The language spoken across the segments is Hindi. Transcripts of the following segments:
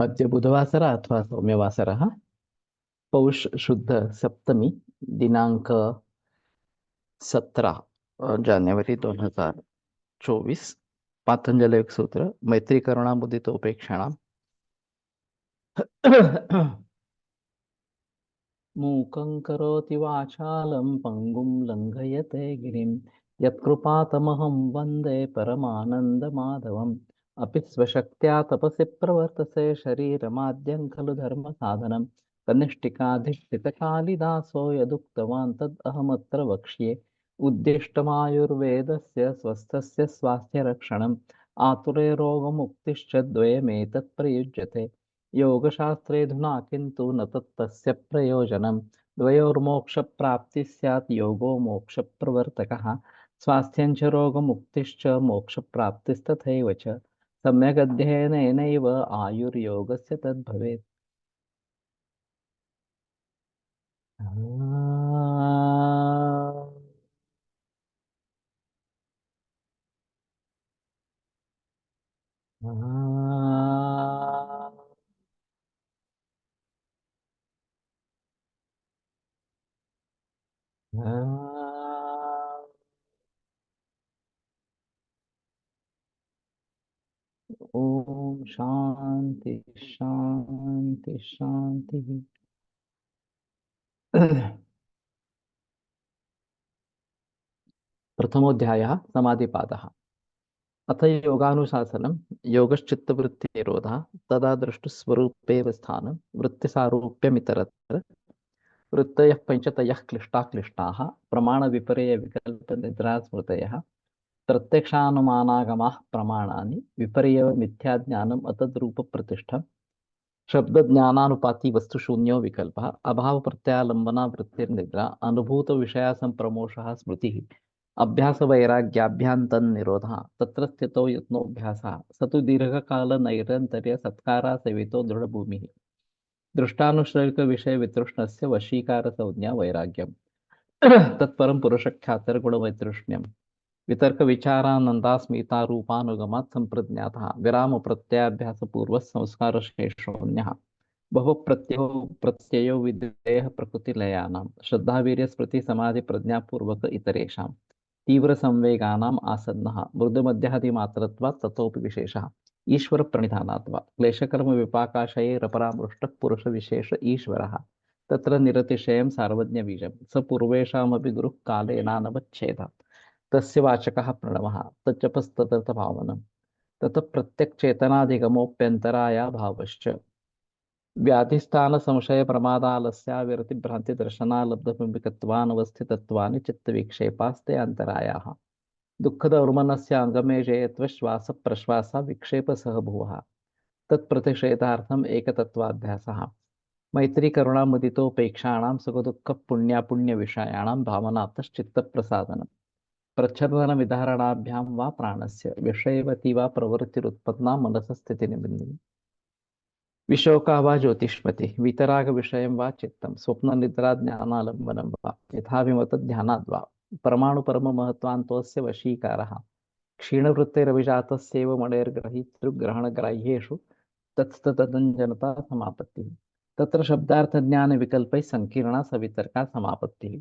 अद्य बुधवासर अथवा सौम्यवासरः पौष शुद्ध सप्तमी दिनांक 17 जानेवारी 2024। पातंजल योग सूत्र मैत्री करुणामुदितोपेक्षाणाम् मूकं करोति वाचालं पंगुं लंघयते गिरिं यत्कृपातमहं वन्दे परमानन्दमाधवम् अपि स्वशक्त्या तपसि प्रवर्तसे शरीरमाद्यं खलु धर्मसाधनं कनिष्ठिकाधिष्ठितकालिदासो यदुक्तवान् तद् अहमत्र वक्ष्ये उद्दिष्टमायुर्वेदस्य स्वस्थस्य स्वास्थ्यरक्षणम् आतुरे रोगमुक्तिश्च द्वयमेतत् प्रयुज्यते योगशास्त्रेऽधुना किन्तु न तत्तस्य प्रयोजनं द्वयोर्मोक्षप्राप्तिः स्यात् योगो मोक्षप्रवर्तकः स्वास्थ्यं च रोगमुक्तिश्च मोक्षप्राप्तिस्तथैव च सम्यगध्ययनेनैव आयुर्योगस्य तद्भवेत्। ओम शांति शांति शांति। प्रथमोऽध्यायः समाधिपादः। अथ योगानुशासनं योगश्चित्तवृत्तिनिरोधः तदा दृष्टुस्वरूपेव स्थानं वृत्तिसारूप्यमितरत्र वृत्तयः पञ्चतयः क्लिष्टाः प्रमाणविपर्ययविकल्पनिद्रास्मृतयः प्रत्यक्षानुमानागमाः प्रमाणानि विपर्ययमिथ्याज्ञानम् अतद्रूपप्रतिष्ठम् शब्दज्ञानानुपाती वस्तुशून्यो विकल्पः अभावप्रत्यालम्बना वृत्तिर्निद्रा अनुभूतविषयासम्प्रमोषः स्मृतिः अभ्यासवैराग्याभ्यां तन्निरोधः तत्र स्थितो यत्नोऽभ्यासः स तु दीर्घकालनैरन्तर्यसत्कारासेवितो दृढभूमिः दृष्टानुश्रविकविषयवितृष्णस्य वशीकारसंज्ञा वैराग्यम् तत्परं पुरुषख्यातिर्गुणवैतृष्ण्यम् वितर्कविचारानन्दास्मितारूपानुगमात् सम्प्रज्ञातः विरामप्रत्ययाभ्यासपूर्वः संस्कारशेषोऽन्यः बहुप्रत्ययो विधेयः प्रकृतिलयानां श्रद्धावीर्यस्मृतिसमाधिप्रज्ञापूर्वक इतरेषां तीव्रसंवेगानाम् आसन्नः मृदुमध्यादिमात्रत्वात् ततोऽपि विशेषः ईश्वरप्रणिधानात् वा क्लेशकर्मविपाकाशयैरपरामृष्टः पुरुषविशेष ईश्वरः तत्र निरतिशयं सार्वज्ञबीजं स पूर्वेषामपि गुरुः कालेनानवच्छेदात् तस्य वाचकः प्रणवः तच्चपस्ततभावनं ततः प्रत्यक्चेतनाधिगमोऽप्यन्तरायाभावश्च व्याधिस्थानसंशयप्रमादालस्याविरतिभ्रान्तिदर्शनालब्धबिम्बिकत्वानवस्थितत्वानि चित्तविक्षेपास्ते अन्तरायाः दुःखदौर्मनस्य अङ्गमेजयत्वश्वासप्रश्वासा विक्षेपसह भुवः तत्प्रतिषेधार्थम् एकतत्वाभ्यासः मैत्रीकरुणामुदितोपेक्षाणां सुखदुःखपुण्यापुण्यविषयाणां भावनातश्चित्तप्रसादनम् प्रच्छन्नविधारणाभ्यां वा प्राणस्य विषयवती वा प्रवृत्तिरुत्पन्ना मनसस्थितिनिमिन्नम् विशोका वा ज्योतिष्मति वितरागविषयं वा चित्तं स्वप्ननिद्राज्ञानालम्बनं वा यथा विमतध्यानाद् वा परमाणुपरममहत्त्वान्तोऽस्य वशीकारः क्षीणवृत्तिरभिजातस्यैव मणेर्ग्रहीतृग्रहणग्राह्येषु तत्स्तदञ्जनता समापत्तिः तत्र शब्दार्थज्ञानविकल्पैः सङ्कीर्णा सवितर्का समापत्तिः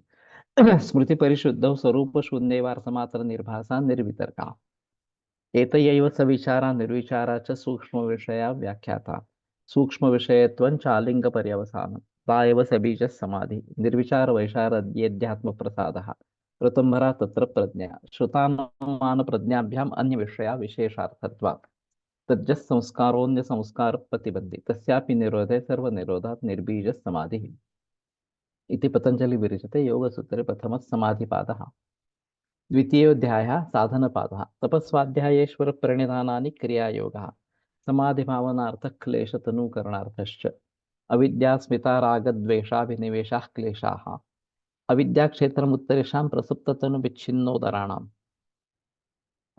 स्मृतिपरिशुद्धौ स्वरूपशून्यैवार्थमात्रनिर्भासा निर्वितर्का एतयैव सविचारा निर्विचारा च सूक्ष्मविषया व्याख्याता सूक्ष्मविषयत्वं चालिङ्गपर्यवसानं ता एव सबीजः समाधि निर्विचारवैशारद्येध्यात्मप्रसादः ऋतुम्भरा तत्र प्रज्ञा श्रुतानुमानप्रज्ञाभ्याम् अन्यविषया विशेषार्थत्वात् तज्जः संस्कारोऽन्यसंस्कारप्रतिबन्धि तस्यापि निरोधे सर्वनिरोधात् निर्बीजः समाधिः इति पतञ्जलि विरचिते योगसूत्रे प्रथमः समाधिपादः। द्वितीयोऽध्यायः साधनपादः तपस्वाध्यायेश्वरप्रणिधानानि क्रियायोगः समाधिभावनार्थः क्लेशतनूकरणार्थश्च अविद्यास्मितारागद्वेषाभिनिवेशाः क्लेशाः अविद्याक्षेत्रमुत्तरेषां प्रसुप्ततनुविच्छिन्नोदराणाम्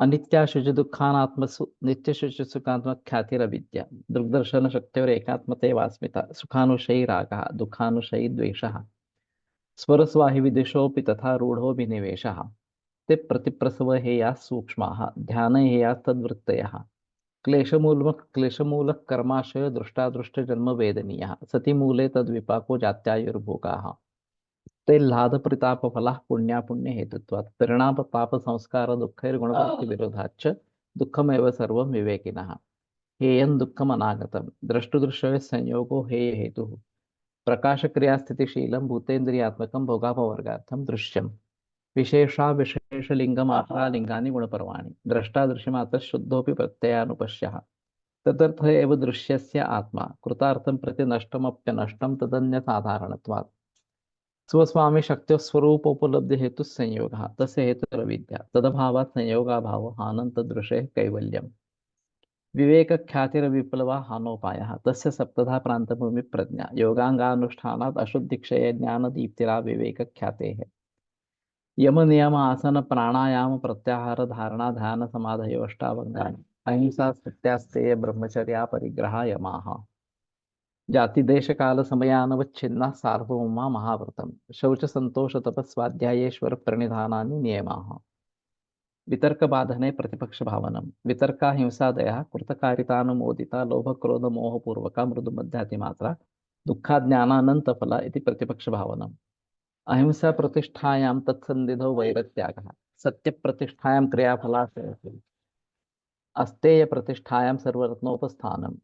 अनित्याशुचदुःखानात्मसु नित्यशुचसुखात्मख्यातिरविद्या दृग्दर्शनशक्तिरेकात्मतेवास्मिता सुखानुशयी रागः दुःखानुशयी द्वेषः स्वरस्वाहि विदिशोऽपि तथा रूढोऽभिनिवेशः ते प्रतिप्रसव हेयाः सूक्ष्माः ध्यान हेयास्तद्वृत्तयः क्लेशमूलक कर्माशय दृष्टादृष्ट जन्म वेदनीयः सति मूले तद्विपाको जात्यायुर्भोगाः तेह्लाद प्रताप फलः पुण्य हेतुत्वात् परिणाम पाप संस्कार दुःखैर्गुणभक्ति विरोधाच्च दुःखमेव सर्वं विवेकिनः हेयं दुःखम् अनागतं द्रष्टुदृश्य संयोगो हेय हेतुः प्रकाश क्रिया स्थितिशीलं भूतेन्द्रियात्मकं भोगापवर्गार्थं दृश्यम् विशेषा विशेषलिङ्गमात्रा लिङ्गानि गुणपर्वाणि द्रष्टा दृश्यमात्रः शुद्धोऽपि प्रत्ययानुपश्यः तदर्थ एव दृश्यस्य आत्मा कृतार्थं प्रति नष्टमप्यनष्टं तदन्यसाधारणत्वात् स्वस्वामी शक्त्योः स्वरूपोपलब्धि हेतु संयोगः तस्य हेतुरविद्या तदभावात् संयोगाभावः अनन्तदृशेः कैवल्यम् विवेक ख्यातिरविप्लवा हानोपायः तस्य सप्तधा प्रान्तभूमि प्रज्ञा योगांगानुष्ठानात् अशुद्धिक्षय ज्ञानदीप्तिरा विवेक ख्यातेः यम नियम आसन प्राणायाम प्रत्याहार धारणा ध्यान समाधयो अष्टावंगानि अहिंसा सत्यास्तेय ब्रह्मचर्या परिग्रहा यमाः जाति देश काल समयानवच्छिन्ना सार्वभौमा महाव्रतम शौच संतोष तपस्वाध्यायेश्वर प्रणिधानानि नियमाः वितर्क बाधने प्रतिपक्ष भावनम वितर्का हिंसादया कृतकारितानुमोदिता लोभ क्रोध मोह पूर्वका मृदु मध्यातिमात्रा दुःखाज्ञानानंत फला इति प्रतिपक्ष भावनम अहिंसा प्रतिष्ठायां तत्सन्निधौ वैरत्यागः सत्य प्रतिष्ठायां क्रियाफला अस्तेय प्रतिष्ठायां सर्वरत्नोपस्थानम्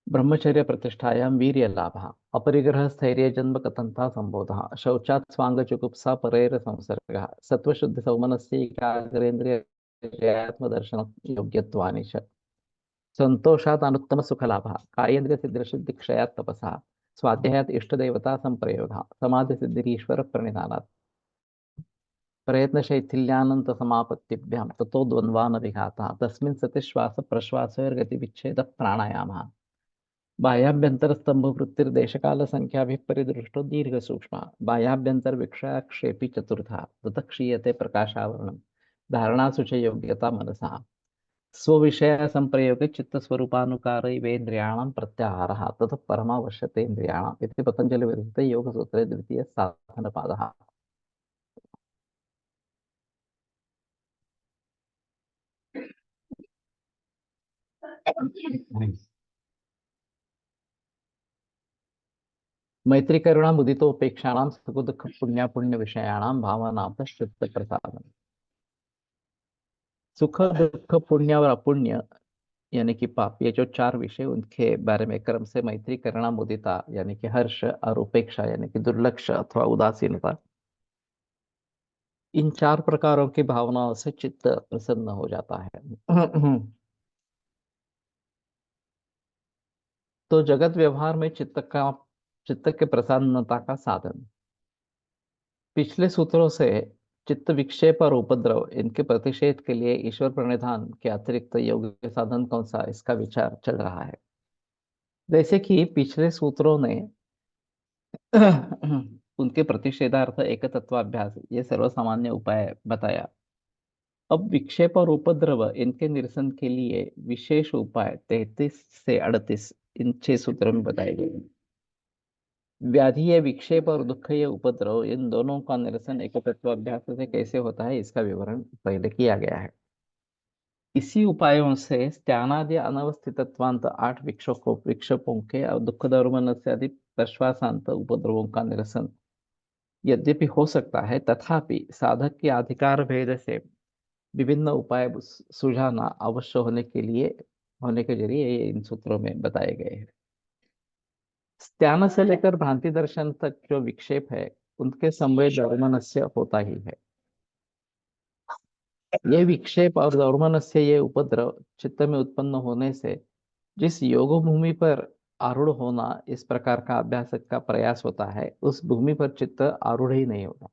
ब्रह्मचर्य प्रतिष्ठायां वीर्यलाभः अपरिग्रह स्थैर्य जन्म कथंता संबोधः शौचात् स्वांगचुकुप्सा परेर संसर्गः सत्वशुद्धि सौमनस्य एकाग्रेन्द्रिय आत्मदर्शन योग्यत्वानि च संतोषात् अनुत्तम सुखलाभः कायेन्द्रिय सिद्धिशुद्धि क्षयात् तपसः स्वाध्यायात् इष्टदेवता संप्रयोगः समाधि सिद्धिरीश्वर प्रणिधानात् प्रयत्न शैथिल्यानंत समापत्तिभ्यां ततो द्वन्द्वान विघातः तस्मिन् सति श्वास प्रश्वासयोर्गति विच्छेद प्राणायामः बाह्याभ्यंतर स्तंभ वृत्तिर्देशकाल संख्याभिः परिदृष्टो दीर्घ सूक्ष्म बाह्याभ्यंतर विक्षाक्षेपी चतुर्था ततः क्षीयते प्रकाशावरणं धारणासु च योग्यता मनसः स्वविषय संप्रयोगे चित्तस्वरूपानुकारैवेन्द्रियाणां प्रत्याहारः ततः परमावश्यतेन्द्रियाणाम् इति पतञ्जलि विरचिते योगसूत्रे द्वितीय साधनपादः मैत्री करुणा मुदितोपेक्षाणां सुखदुःख पुण्य विषयाणां भावनाभ्य चित्त प्रसादन सुख दुख पुण्य और अपुण्य यानी कि पाप ये जो चार विषय उनके बारे में क्रम से मैत्री करुणा मुदिता यानी कि हर्ष और उपेक्षा यानी कि दुर्लक्ष्य अथवा उदासीनता इन चार प्रकारों की भावनाओं से चित्त प्रसन्न हो जाता है तो जगत व्यवहार में चित्त के प्रसन्नता का साधन पिछले सूत्रों से चित्त विक्षेप और उपद्रव इनके प्रतिषेध के लिए ईश्वर प्रणिधान के अतिरिक्त योग्य साधन कौन सा इसका विचार चल रहा है जैसे कि पिछले सूत्रों ने उनके प्रतिषेधार्थ एक तत्वाभ्यास ये सर्वसामान्य उपाय बताया अब विक्षेप और उपद्रव इनके निरसन के लिए विशेष उपाय 33 से 38 इन 6 सूत्रों में बताए गए हैं। व्याधि ये विक्षेप और दुख ये उपद्रव इन दोनों का निरसन एक तत्वाभ्यास से कैसे होता है इसका विवरण पहले किया गया है इसी उपायों से त्यानादि अनवस्थितत्वांत 8 विक्षोपों के और दुख दौर्मन से आदि प्रश्वासांत उपद्रवों का निरसन यद्यपि हो सकता है तथापि साधक के अधिकार भेद से विभिन्न उपाय सुझाना अवश्य होने के जरिए ये इन सूत्रों में बताए गए हैं त्यान से लेकर भ्रांति दर्शन तक जो विक्षेप है उनके संवेद दौर्मनस्य होता ही है ये विक्षेप और दौर्मनस्य ये उपद्रव चित्त में उत्पन्न होने से जिस योग भूमि पर आरूढ़ होना इस प्रकार का अभ्यास का प्रयास होता है उस भूमि पर चित्त आरूढ़ ही नहीं होता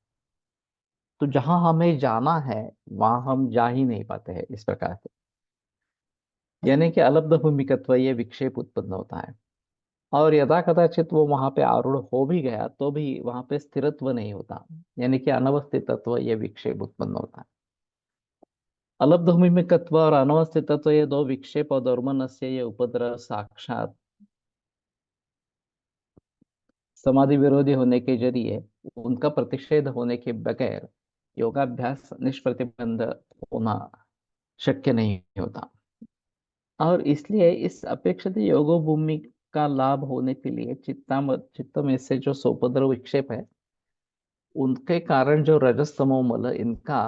तो जहां हमें जाना है वहां हम जा ही नहीं पाते हैं इस प्रकार से यानी कि अलब्ध भूमिकत्व ये विक्षेप उत्पन्न होता है और यदा कदाचित वो वहां पे आरूढ़ हो भी गया तो भी वहां पे स्थिरत्व नहीं होता यानी कि अनवस्थित तत्व ये विक्षेप उत्पन्न होता है अलब्ध भूमिकत्व और अनवस्थित तत्व ये दो विक्षेप और दौर्मनस्य ये उपद्रव साक्षात समाधि विरोधी होने के जरिए उनका प्रतिषेध होने के बगैर योगाभ्यास निष्प्रतिबंध होना शक्य नहीं होता और इसलिए इस अपेक्षित योगो भूमि का लाभ होने के लिए चित्त में से जो सोपद्रव विक्षेप है, उनके कारण जो रजस तमो मल इनका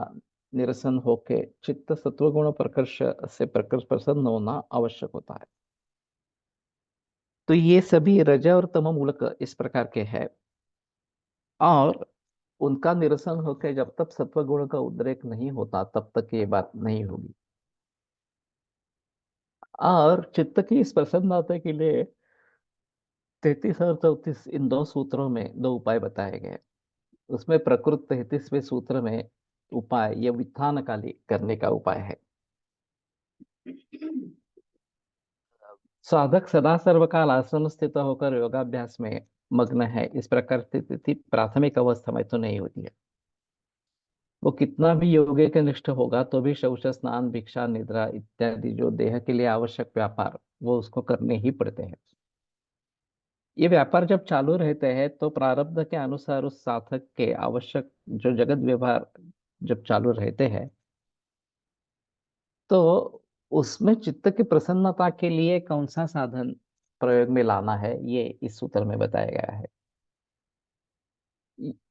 निरसन होके चित्त सत्वगुण प्रकर्ष से प्रकर्ष प्रसन्न होना आवश्यक होता है। तो ये सभी रज और तम मूलक इस प्रकार के हैं, और उनका निरसन होकर जब तक सत्वगुण का उद्रेक नहीं होता तब तक ये बात नहीं होगी। और चित्त की इस प्रसन्नता के लिए 33 और 34 इन दो सूत्रों में दो उपाय बताए गए। उसमें प्रकृत 33वें सूत्र में उपाय ये वित्थान काली करने का उपाय है। साधक सदा सर्वकाल आसन स्थित होकर योगाभ्यास में मग्न है, इस प्रकार की स्थिति प्राथमिक अवस्था में तो नहीं होती है। वो कितना भी योगे के निष्ठ होगा तो भी शौच स्नान भिक्षा निद्रा इत्यादि जो देह के लिए आवश्यक व्यापार वो उसको करने ही पड़ते हैं। ये व्यापार जब चालू रहते हैं तो प्रारब्ध के अनुसार उस साधक के आवश्यक जो जगत व्यवहार जब चालू रहते हैं, तो उसमें चित्त की प्रसन्नता के लिए कौन सा साधन प्रयोग में लाना है ये इस सूत्र में बताया गया है।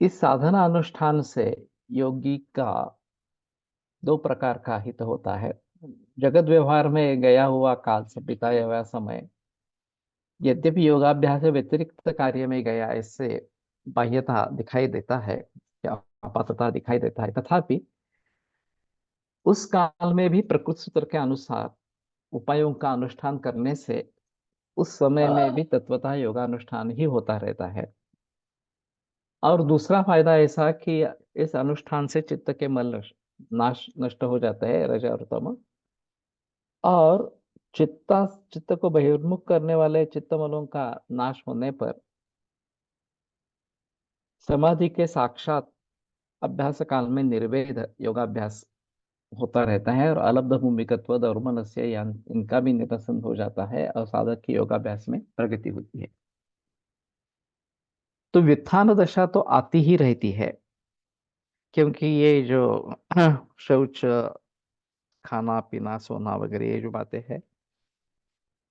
इस साधना अनुष्ठान से योगी का दो प्रकार का हित होता है। जगत व्यवहार में गया हुआ काल से बिताया हुआ समय यद्यपि योगाभ्यास से व्यतिरिक्त कार्य में गया, इससे बाह्यता दिखाई देता है या आपातता दिखाई देता है, तथापि उस काल में भी प्रकृति सूत्र के अनुसार उपायों का अनुष्ठान करने से उस समय में भी तत्वतः योगानुष्ठान ही होता रहता है। और दूसरा फायदा ऐसा कि इस अनुष्ठान से चित्त के मल नाश नष्ट हो जाता है, रज और तम। और चित्त को बहिर्मुख करने वाले चित्तमलों का नाश होने पर समाधि के साक्षात अभ्यास काल में निर्वेद योगाभ्यास होता रहता है, और अलब्ध भूमिकत्व दौर्मनस्य इनका भी निरसन हो जाता है और साधक की योगाभ्यास में प्रगति होती है। तो व्युत्थान दशा तो आती ही रहती है, क्योंकि ये जो शौच, खाना पीना सोना वगैरह ये जो बातें हैं,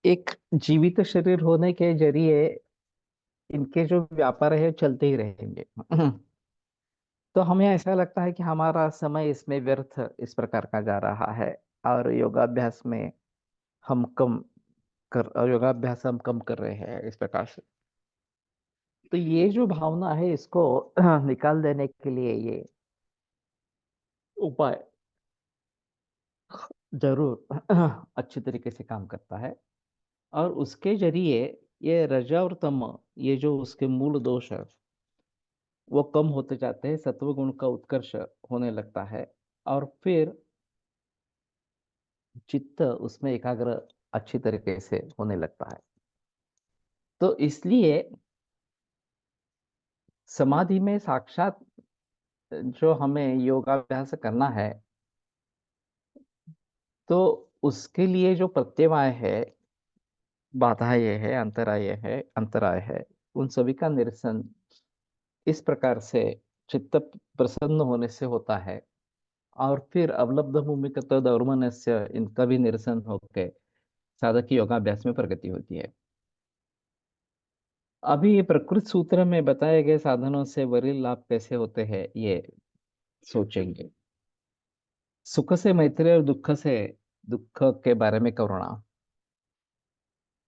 एक जीवित शरीर होने के जरिए इनके जो व्यापार है चलते ही रहेंगे। तो हमें ऐसा लगता है कि हमारा समय इसमें व्यर्थ इस प्रकार का जा रहा है, और योगाभ्यास में हम कम और योगाभ्यास हम कम कर रहे हैं इस प्रकार से। तो ये जो भावना है इसको निकाल देने के लिए ये उपाय जरूर अच्छी तरीके से काम करता है, और उसके जरिए ये रजा और तम ये जो उसके मूल दोष है वो कम होते जाते हैं, सत्वगुण का उत्कर्ष होने लगता है, और फिर चित्त उसमें एकाग्र अच्छी तरीके से होने लगता है। तो इसलिए समाधि में साक्षात जो हमें योगाभ्यास करना है, तो उसके लिए जो प्रत्यवाय है, बाधाएं है, अंतराय है, उन सभी का निरसन इस प्रकार से चित्त प्रसन्न होने से होता है, और फिर अवलब्ध भूमिकत दौर्मनस्य इनका भी निरसन होकर साधक की योगाभ्यास में प्रगति होती है। अभी ये प्रकृत सूत्र में बताए गए साधनों से वरील लाभ कैसे होते हैं ये सोचेंगे। सुख से मैत्री और दुख के बारे में करुणा।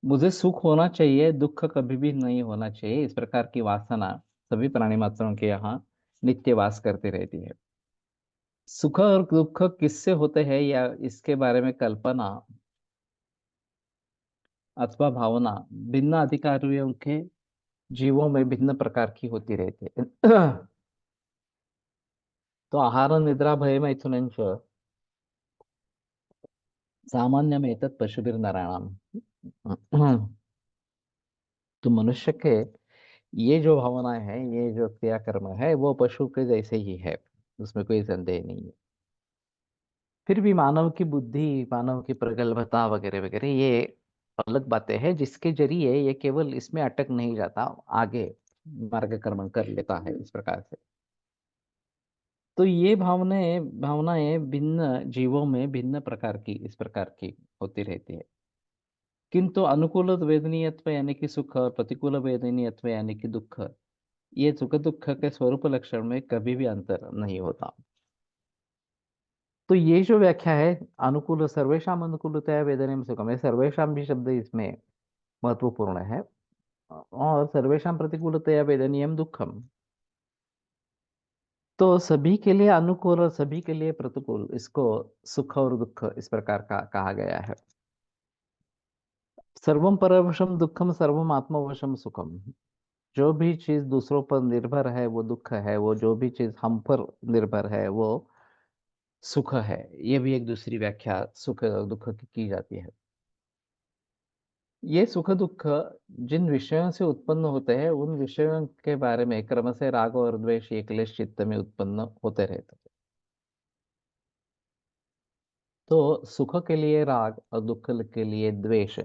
मुझे सुख होना चाहिए, दुख कभी भी नहीं होना चाहिए, इस प्रकार की वासना सभी प्राणी मात्रों के यहाँ नित्य वास करती रहती है। सुख और दुख किससे होते हैं या इसके बारे में कल्पना अथवा भावना भिन्न अधिकारियों के जीवों में भिन्न प्रकार की होती रहती है। तो आहार निद्रा भय मैथुन सामान्य में तत् पशुभिर नराणाम। तो मनुष्य के ये जो भावनाएं हैं, ये जो क्रियाकर्म है, वो पशु के जैसे ही है, उसमें कोई संदेह नहीं है। फिर भी मानव की बुद्धि, मानव की प्रगल्भता वगैरह वगैरह ये अलग बातें हैं, जिसके जरिए ये केवल इसमें अटक नहीं जाता, आगे मार्गक्रमण कर लेता है इस प्रकार से। तो ये भावनाएं भावनाएं भिन्न जीवों में भिन्न प्रकार की इस प्रकार की होती रहती है। किंतु अनुकूल वेदनीयत्व यानी कि सुख और प्रतिकूल वेदनीयत्व यानी कि दुख, ये सुख दुख के स्वरूप लक्षण में कभी भी अंतर नहीं होता। तो ये जो व्याख्या है, अनुकूल सर्वेशम अनुकूलतया वेदनीय सुखम, ये सर्वेशम भी शब्द इसमें महत्वपूर्ण है। और सर्वेशम प्रतिकूलतया वेदनीयम दुखम, तो सभी के लिए अनुकूल और सभी के लिए प्रतिकूल, इसको सुख और दुख इस प्रकार का कहा गया है। सर्वम परवशम दुखम सर्वम आत्मवशम सुखम, जो भी चीज दूसरों पर निर्भर है वो दुख है, वो जो भी चीज हम पर निर्भर है वो सुख है। ये भी एक दूसरी व्याख्या सुख और दुख की जाती है। ये सुख दुख जिन विषयों से उत्पन्न होते हैं उन विषयों के बारे में क्रम से राग और द्वेष ये क्लेश चित्त में उत्पन्न होते रहते हैं। तो सुख के लिए राग और दुख के लिए द्वेष,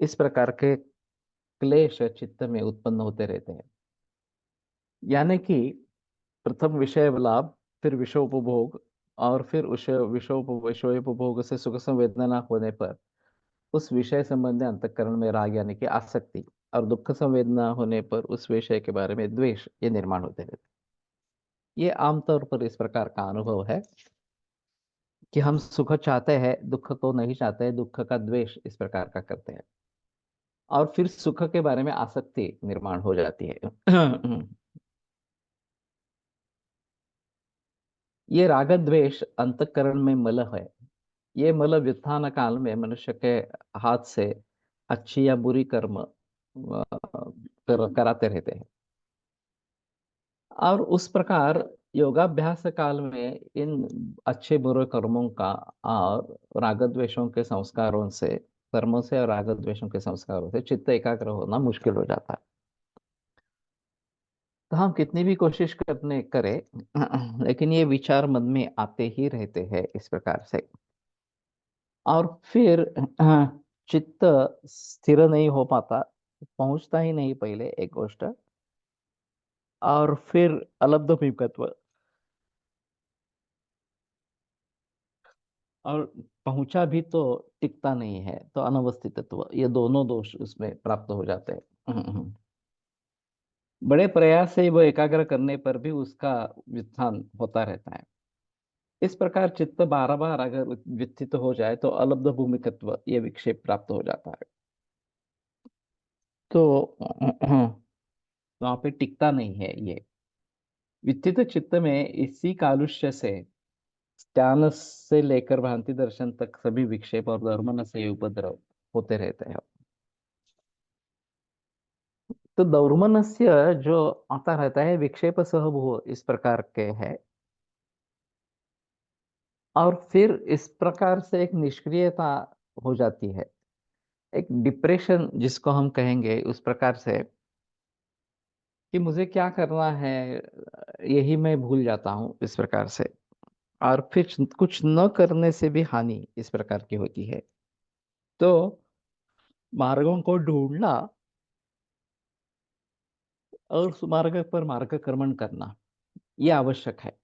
इस प्रकार के क्लेश चित्त में उत्पन्न होते रहते हैं। यानी कि प्रथम विषय लाभ, फिर विषयोपभोग, और फिर उस विषयोपभोग से सुख संवेदना होने पर उस विषय संबंधी अंतःकरण में राग यानी कि आसक्ति, और दुख संवेदना होने पर उस विषय के बारे में द्वेष, ये निर्माण होते रहते हैं। ये आमतौर पर इस प्रकार का अनुभव है कि हम सुख चाहते हैं, दुख को नहीं चाहते, दुख का द्वेष इस प्रकार का करते हैं, और फिर सुख के बारे में आसक्ति निर्माण हो जाती है। ये राग द्वेष अंतःकरण में मल है। ये मल व्युत्थान काल में मनुष्य के हाथ से अच्छी या बुरी कर्म कराते रहते हैं। और उस प्रकार योगाभ्यास काल में इन अच्छे बुरे कर्मों का और राग द्वेषों के संस्कारों से, कर्मों से और राग द्वेषों के संस्कारों से चित्त एकाग्र होना मुश्किल हो जाता है। तो हम कितनी भी कोशिश करने करें, लेकिन ये विचार मन में आते ही रहते हैं इस प्रकार से। और फिर चित्त स्थिर नहीं हो पाता, पहुंचता ही नहीं पहले एक गोष्ट, और फिर अलब्धमिकत्व, और पहुंचा भी तो टिकता नहीं है, तो अनवस्थितत्व, ये दोनों दोष उसमें प्राप्त हो जाते हैं। बड़े प्रयास से वो एकाग्र करने पर भी उसका व्युत्थान होता रहता है। इस प्रकार चित्त बार बार अगर व्युत्थित हो जाए तो अलब्ध भूमिकत्व, ये विक्षेप प्राप्त हो जाता है। तो वहां पे टिकता नहीं है ये। वित्थित चित्त में इसी कालुष्य से ज्ञान से लेकर भ्रांति दर्शन तक सभी विक्षेप और धर्मन से उपद्रव होते रहते हैं। तो दौर्मनस्य जो आता रहता है विक्षेप सहभूव इस प्रकार के है, और फिर इस प्रकार से एक निष्क्रियता हो जाती है, एक डिप्रेशन जिसको हम कहेंगे, उस प्रकार से कि मुझे क्या करना है यही मैं भूल जाता हूँ इस प्रकार से। और फिर कुछ न करने से भी हानि इस प्रकार की होती है। तो मार्गों को ढूंढना और उस मार्ग पर मार्गक्रमण करना, ये आवश्यक है।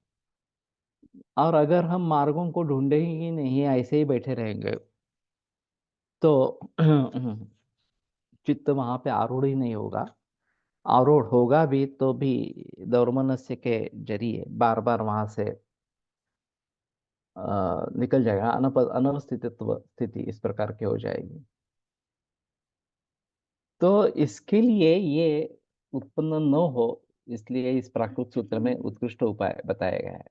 और अगर हम मार्गों को ढूंढे ही नहीं, ऐसे ही बैठे रहेंगे, तो चित्त वहां पे आरूढ़ ही नहीं होगा। आरूढ़ होगा भी तो भी दौर्मनस्य के जरिए बार बार वहां से निकल जाएगा, अनवस्थितित्व स्थिति इस प्रकार की हो जाएगी। तो इसके लिए ये उत्पन्न न हो, इसलिए इस प्राकृत सूत्र में उत्कृष्ट उपाय बताया गया है।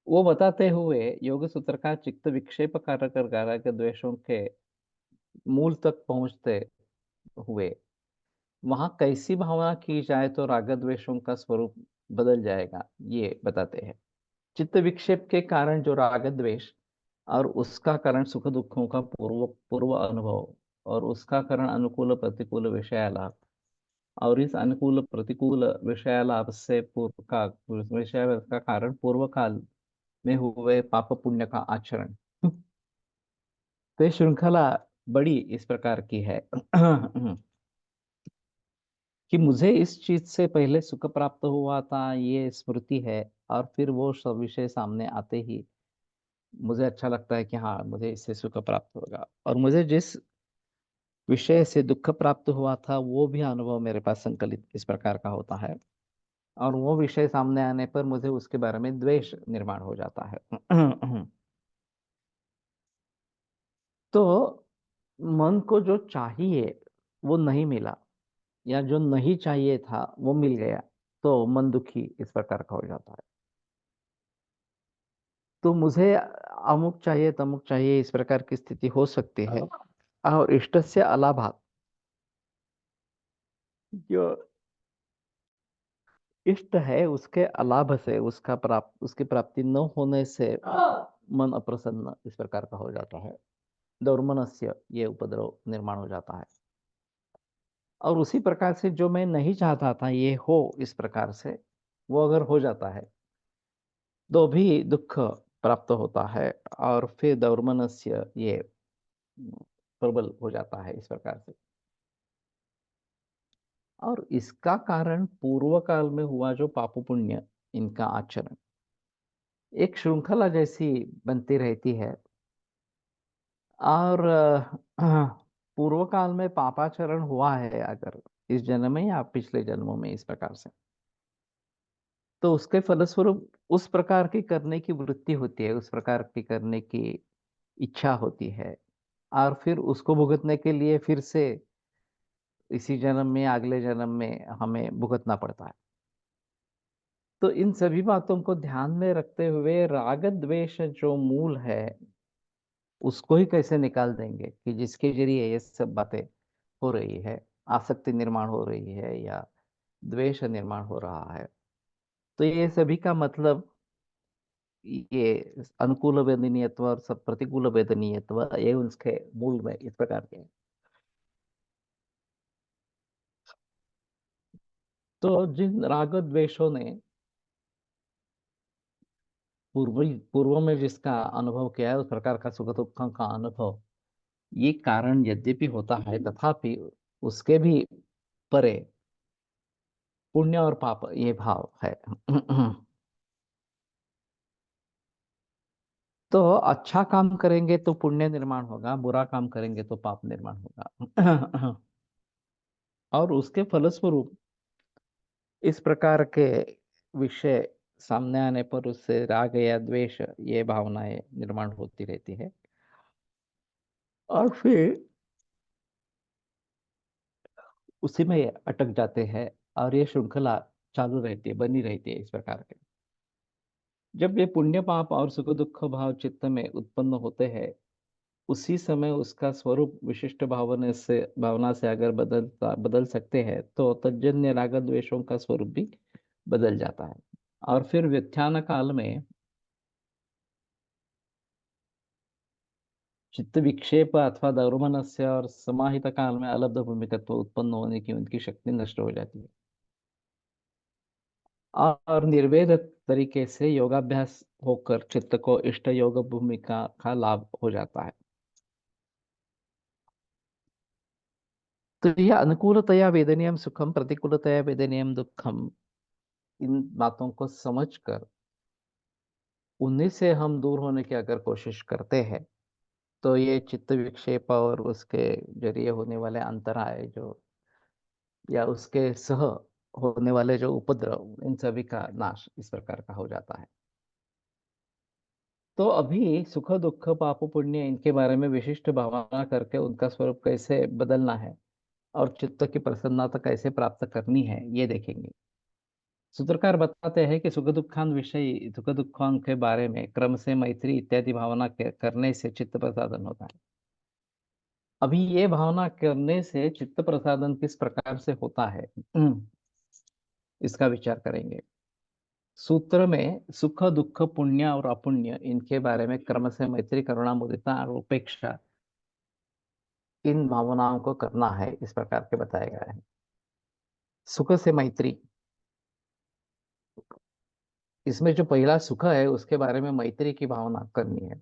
वो बताते हुए योग सूत्र का चित्त विक्षेप कारक कारक द्वेषों के मूल तक पहुंचते हुए वहां कैसी भावना की जाए तो राग द्वेषों का स्वरूप बदल जाएगा, ये बताते हैं। चित्त विक्षेप के कारण जो राग द्वेष, और उसका कारण सुख दुखों का पूर्व पूर्व अनुभव, और उसका कारण अनुकूल प्रतिकूल विषयालाप, और इस अनुकूल प्रतिकूल विषयालाप से पूर्व का विषय का कारण पूर्व काल में हुए पाप पुण्य का आचरण। तो ये श्रृंखला बड़ी इस प्रकार की है कि मुझे इस चीज से पहले सुख प्राप्त हुआ था, ये स्मृति है, और फिर वो सब विषय सामने आते ही मुझे अच्छा लगता है कि हाँ, मुझे इससे सुख प्राप्त होगा, और मुझे जिस विषय से दुःख प्राप्त हुआ था, वो भी अनुभव मेरे पास संकलित इस प्रकार का होता है, और वो विषय सामने आने पर मुझे उसके बारे में द्वेष निर्माण हो जाता है। तो मन को जो चाहिए, वो नहीं मिला, या जो नहीं चाहिए था, वो मिल गया, तो मन दुखी इस प्रकार का हो जाता है। तो मुझे अमुक चाहिए, तमुक चाहिए, इस प्रकार की स्थिति हो सकती है। और इष्ट से अलाभात, जो इष्ट है उसके अलाभ से, उसकी प्राप्ति न होने से मन अप्रसन्न इस प्रकार का हो जाता है। दौर्मनस्य, ये उपद्रव निर्माण हो जाता है। और उसी प्रकार से जो मैं नहीं चाहता था ये हो इस प्रकार से, वो अगर हो जाता है तो भी दुख प्राप्त होता है, और फिर दौर्मनस्य, ये प्रबल हो जाता है इस प्रकार से। और इसका कारण पूर्व काल में हुआ जो पाप पुण्य, इनका आचरण एक श्रृंखला जैसी बनती रहती है। और पूर्व काल में पापाचरण हुआ है अगर, इस जन्म में या पिछले जन्मों में इस प्रकार से, तो उसके फलस्वरूप उस प्रकार की करने की वृत्ति होती है, उस प्रकार की करने की इच्छा होती है, और फिर उसको भुगतने के लिए फिर से इसी जन्म में, अगले जन्म में हमें भुगतना पड़ता है। तो इन सभी बातों को ध्यान में रखते हुए राग द्वेष जो मूल है, उसको ही कैसे निकाल देंगे कि जिसके जरिए ये सब बातें हो रही है, आसक्ति निर्माण हो रही है या द्वेष निर्माण हो रहा है। तो ये सभी का मतलब, ये अनुकूल वेदनीयत्व और सब प्रतिकूल वेदनीयत्व, ये उसके मूल में इस प्रकार के हैं। तो जिन राग द्वेषों ने पूर्व में जिसका अनुभव किया है, उस प्रकार का सुख दुख का अनुभव, ये कारण यद्यपि होता है, तथापि उसके भी परे पुण्य और पाप ये भाव है। तो अच्छा काम करेंगे तो पुण्य निर्माण होगा, बुरा काम करेंगे तो पाप निर्माण होगा। और उसके फलस्वरूप इस प्रकार के विषय सामने आने पर उससे राग या द्वेष, ये भावनाएं निर्माण होती रहती है, और फिर उसी में अटक जाते हैं, और ये श्रृंखला चालू रहती है, बनी रहती है इस प्रकार के। जब ये पुण्य पाप और सुख दुख भाव चित्त में उत्पन्न होते हैं, उसी समय उसका स्वरूप विशिष्ट भावना से अगर बदल सकते हैं, तो तज्जन्य राग द्वेषों का स्वरूप भी बदल जाता है। और फिर व्युत्थान काल में चित्त विक्षेप अथवा दौर्मनस्य और समाहित काल में अलब्ध भूमिकत्व उत्पन्न होने की उनकी शक्ति नष्ट हो जाती है, और निर्वेद तरीके से योगाभ्यास होकर चित्त को इष्ट योग भूमिका का लाभ हो जाता है। तो यह अनुकूलतया वेदनीयम सुखम, प्रतिकूलतया वेदनीयम दुखम, इन बातों को समझकर उन्हीं से हम दूर होने की अगर कोशिश करते हैं, तो ये चित्त विक्षेप और उसके जरिए होने वाले अंतराय जो, या उसके सह होने वाले जो उपद्रव, इन सभी का नाश इस प्रकार का हो जाता है। तो अभी सुख दुख पाप पुण्य, इनके बारे में विशिष्ट भावना करके उनका स्वरूप कैसे बदलना है, और चित्त की प्रसन्नता कैसे प्राप्त करनी है, ये देखेंगे। सूत्रकार बताते हैं कि सुख दुखान के बारे में क्रम से मैत्री इत्यादि भावना करने से चित्त प्रसादन होता है। अभी ये भावना करने से चित्त प्रसादन किस प्रकार से होता है, इसका विचार करेंगे। सूत्र में सुख दुख पुण्य और अपुण्य, इनके बारे में क्रम से मैत्री करुणा मुदिता और उपेक्षा, इन भावनाओं को करना है इस प्रकार के बताया गया है। सुख से मैत्री, इसमें जो पहला सुख है उसके बारे में मैत्री की भावना करनी है।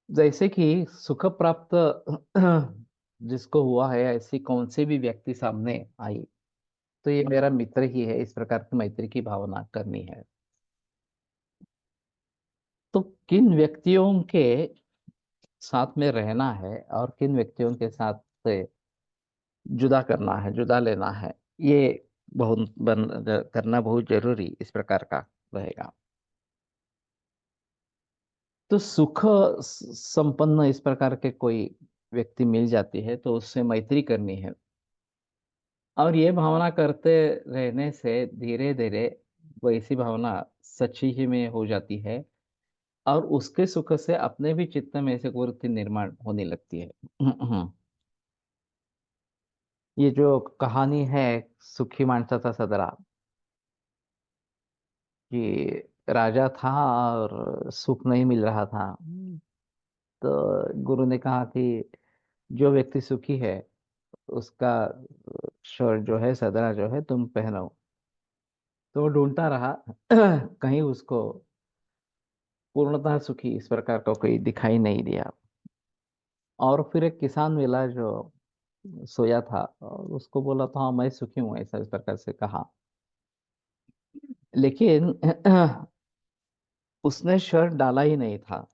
जैसे कि सुख प्राप्त जिसको हुआ है, ऐसी कौन सी भी व्यक्ति सामने आई, तो ये मेरा मित्र ही है, इस प्रकार की मैत्री की भावना करनी है। तो किन व्यक्तियों के साथ में रहना है और किन व्यक्तियों के साथ से जुदा करना है, जुदा लेना है, ये करना बहुत जरूरी इस प्रकार का रहेगा। तो सुख संपन्न इस प्रकार के कोई व्यक्ति मिल जाती है तो उससे मैत्री करनी है। और ये भावना करते रहने से धीरे धीरे वैसी भावना सच्ची ही में हो जाती है और उसके सुख से अपने भी चित्त में ऐसे वृत्ति निर्माण होने लगती है। ये जो कहानी है सुखी माणसाचा सदरा, कि राजा था और सुख नहीं मिल रहा था। तो गुरु ने कहा कि जो व्यक्ति सुखी है उसका शर्ट जो है, सदरा जो है, तुम पहनो। तो वो ढूंढता रहा कहीं उसको पूर्णतः सुखी इस प्रकार का कोई दिखाई नहीं दिया। और फिर एक किसान मिला जो सोया था और उसको बोला था हाँ मैं सुखी हूँ, ऐसा इस प्रकार से कहा। लेकिन उसने शर्ट डाला ही नहीं था।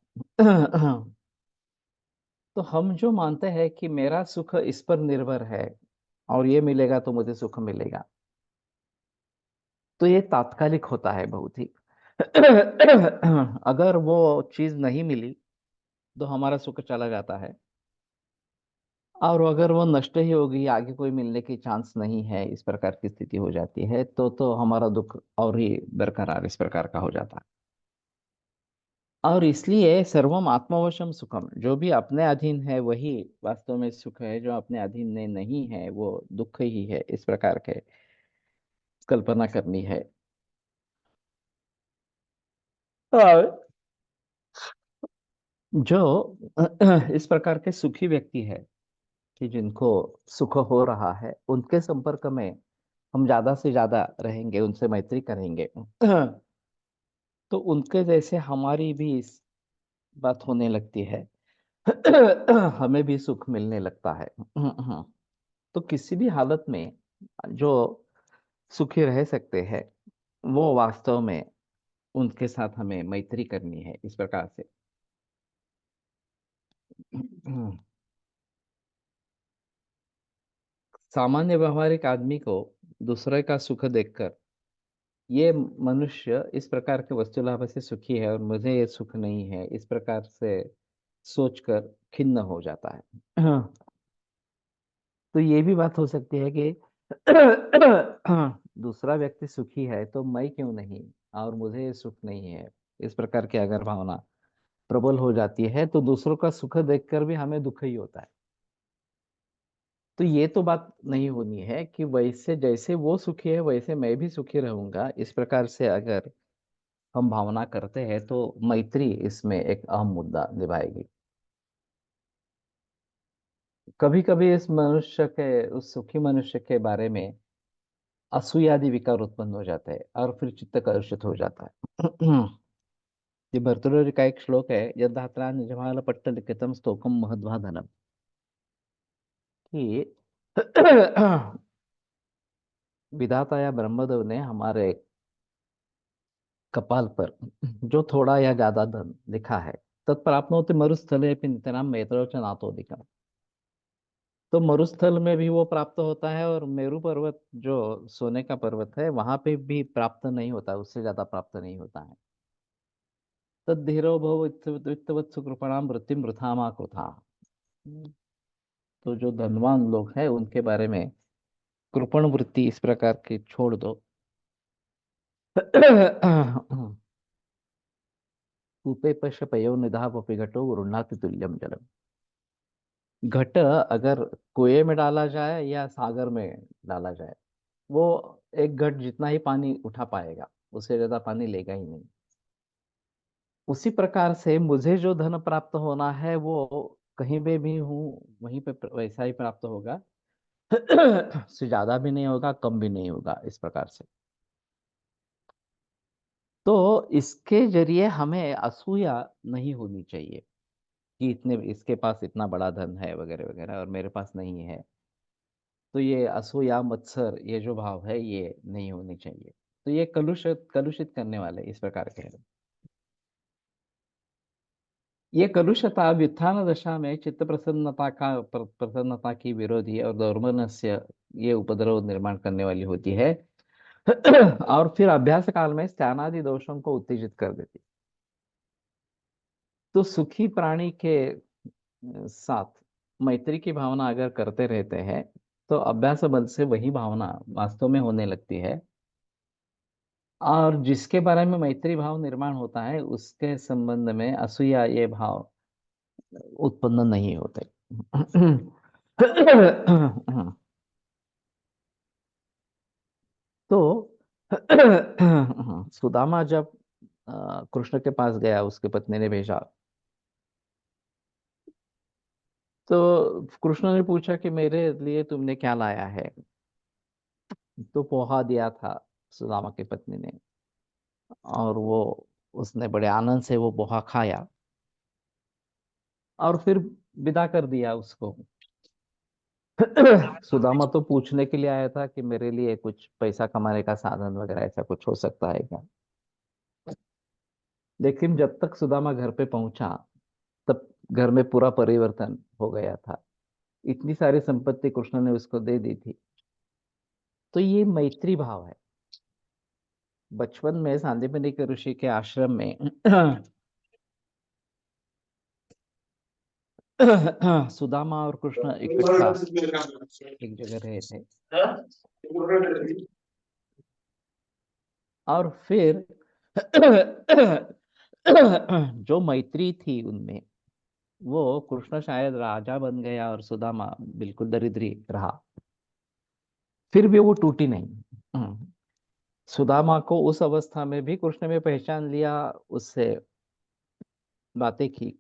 तो हम जो मानते हैं कि मेरा सुख इस पर निर्भर है और ये मिलेगा तो मुझे सुख मिलेगा, तो ये तात्कालिक होता है बहुत ही। अगर वो चीज नहीं मिली तो हमारा सुख चला जाता है। और अगर वो नष्ट ही हो गई, आगे कोई मिलने की चांस नहीं है, इस प्रकार की स्थिति हो जाती है, तो हमारा दुख और ही बरकरार इस प्रकार का हो जाता है। और इसलिए सर्वम आत्मवशम सुखम, जो भी अपने अधीन है वही वास्तव में सुख है, जो अपने अधीन में नहीं है वो दुख ही है, इस प्रकार के कल्पना करनी है। और जो इस प्रकार के सुखी व्यक्ति है कि जिनको सुख हो रहा है, उनके संपर्क में हम ज्यादा से ज्यादा रहेंगे, उनसे मैत्री करेंगे, तो उनके जैसे हमारी भी इस बात होने लगती है। हमें भी सुख मिलने लगता है। तो किसी भी हालत में जो सुखी रह सकते हैं वो वास्तव में उनके साथ हमें मैत्री करनी है इस प्रकार से। सामान्य व्यवहारिक आदमी को दूसरे का सुख देखकर ये मनुष्य इस प्रकार के वस्तु लाभ से सुखी है और मुझे ये सुख नहीं है, इस प्रकार से सोचकर खिन्न हो जाता है। तो ये भी बात हो सकती है कि दूसरा व्यक्ति सुखी है तो मैं क्यों नहीं, और मुझे ये सुख नहीं है, इस प्रकार की अगर भावना प्रबल हो जाती है तो दूसरों का सुख देखकर भी हमें दुख ही होता है। तो ये तो बात नहीं होनी है कि वैसे जैसे वो सुखी है वैसे मैं भी सुखी रहूंगा, इस प्रकार से अगर हम भावना करते हैं तो मैत्री इसमें एक अहम मुद्दा निभाएगी। कभी कभी इस मनुष्य के, उस सुखी मनुष्य के बारे में असूयादि विकार उत्पन्न हो जाता है और फिर चित्त कलुषित हो जाता है। ये भर्तृहरि का एक श्लोक है, यद्धात्रा निजमाल पट्ट लिखितम स्तोकम महद्वा धनम, कि विधाता या ब्रह्मदेव ने हमारे कपाल पर जो थोड़ा या ज्यादा धन लिखा है, तत्प्राप्नोति मरुस्थले नितराम मैत्रोच नातोदिकम। तो मरुस्थल में भी वो प्राप्त होता है और मेरु पर्वत जो सोने का पर्वत है वहां पे भी प्राप्त नहीं होता, उससे ज्यादा प्राप्त नहीं होता है। तद्धीरो भव वित्तवत् सुकृपणाम वृत्तिम वृथामा कृथा। तो जो धनवान लोग हैं उनके बारे में कृपण वृत्ति इस प्रकार की छोड़ दो। कूपे पश्य पयो निधावपि घटो गृह्णाति तुल्यम जलम। घट अगर कुएं में डाला जाए या सागर में डाला जाए, वो एक घट जितना ही पानी उठा पाएगा, उससे ज्यादा पानी लेगा ही नहीं। उसी प्रकार से मुझे जो धन प्राप्त होना है वो कहीं पे भी हूँ वहीं पे वैसा ही प्राप्त होगा। से ज्यादा भी नहीं होगा, कम भी नहीं होगा, इस प्रकार से। तो इसके जरिए हमें असूया नहीं होनी चाहिए कि इतने इसके पास इतना बड़ा धन है वगैरह वगैरह और मेरे पास नहीं है। तो ये असूया मत्सर ये जो भाव है ये नहीं होनी चाहिए। तो ये कलुषित कलुषित करने वाले इस प्रकार के हैं। ये कलुषता व्युत्थान दशा में चित्त प्रसन्नता प्रसन्नता की विरोधी और दौर्मनस्य ये उपद्रव निर्माण करने वाली होती है। और फिर अभ्यास काल में स्थानादि दोषों को उत्तेजित कर देती। तो सुखी प्राणी के साथ मैत्री की भावना अगर करते रहते हैं तो अभ्यास बल से वही भावना वास्तव में होने लगती है, और जिसके बारे में मैत्री भाव निर्माण होता है उसके संबंध में असूया ये भाव उत्पन्न नहीं होते। तो सुदामा जब कृष्ण के पास गया, उसके पत्नी ने भेजा, तो कृष्ण ने पूछा कि मेरे लिए तुमने क्या लाया है। तो पोहा दिया था सुदामा की पत्नी ने, और वो उसने बड़े आनंद से वो पोहा खाया और फिर विदा कर दिया उसको। सुदामा तो पूछने के लिए आया था कि मेरे लिए कुछ पैसा कमाने का साधन वगैरह ऐसा कुछ हो सकता है क्या। लेकिन जब तक सुदामा घर पे पहुंचा तब घर में पूरा परिवर्तन हो गया था। इतनी सारी संपत्ति कृष्ण ने उसको दे दी थी। तो ये मैत्री भाव है। बचपन में सांदीपनि के ऋषि के आश्रम में सुदामा और कृष्ण इकट्ठा एक जगह रहे थे। और फिर जो मैत्री थी उनमें, वो कृष्ण शायद राजा बन गया और सुदामा बिल्कुल दरिद्री रहा, फिर भी वो टूटी नहीं। सुदामा को उस अवस्था में भी कृष्ण में पहचान लिया, उससे बातें की,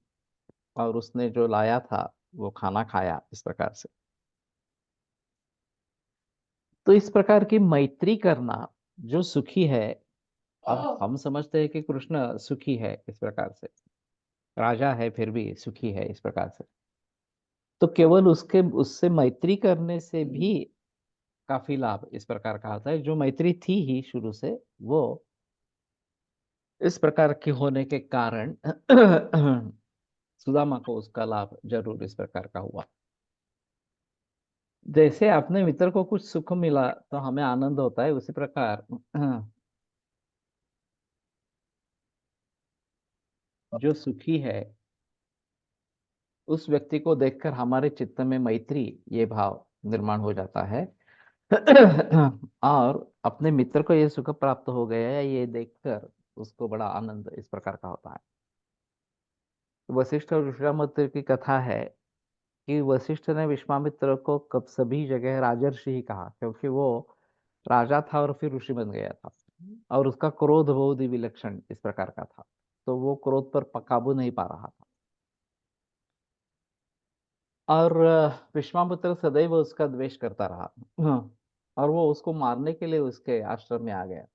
और उसने जो लाया था वो खाना खाया इस प्रकार से। तो इस प्रकार की मैत्री करना जो सुखी है, अब हम समझते हैं कि कृष्ण सुखी है इस प्रकार से, राजा है फिर भी सुखी है इस प्रकार से, तो केवल उसके उससे मैत्री करने से भी काफी लाभ इस प्रकार का आता है। जो मैत्री थी ही शुरू से, वो इस प्रकार की होने के कारण सुदामा को उसका लाभ जरूर इस प्रकार का हुआ। जैसे अपने मित्र को कुछ सुख मिला तो हमें आनंद होता है, उसी प्रकार जो सुखी है उस व्यक्ति को देखकर हमारे चित्त में मैत्री ये भाव निर्माण हो जाता है। और अपने मित्र को ये सुख प्राप्त हो गया है ये देखकर उसको बड़ा आनंद इस प्रकार का होता है। वशिष्ठ और विश्वामित्र की कथा है कि वशिष्ठ ने विश्वामित्र को कब सभी जगह राजर्षि ही कहा, क्योंकि वो राजा था और फिर ऋषि बन गया था, और उसका क्रोध बहुत ही विलक्षण इस प्रकार का था, तो वो क्रोध पर काबू नहीं पा रहा था। और विश्वामित्र सदैव उसका द्वेष करता रहा। और वो उसको मारने के लिए उसके आश्रम में आ गया।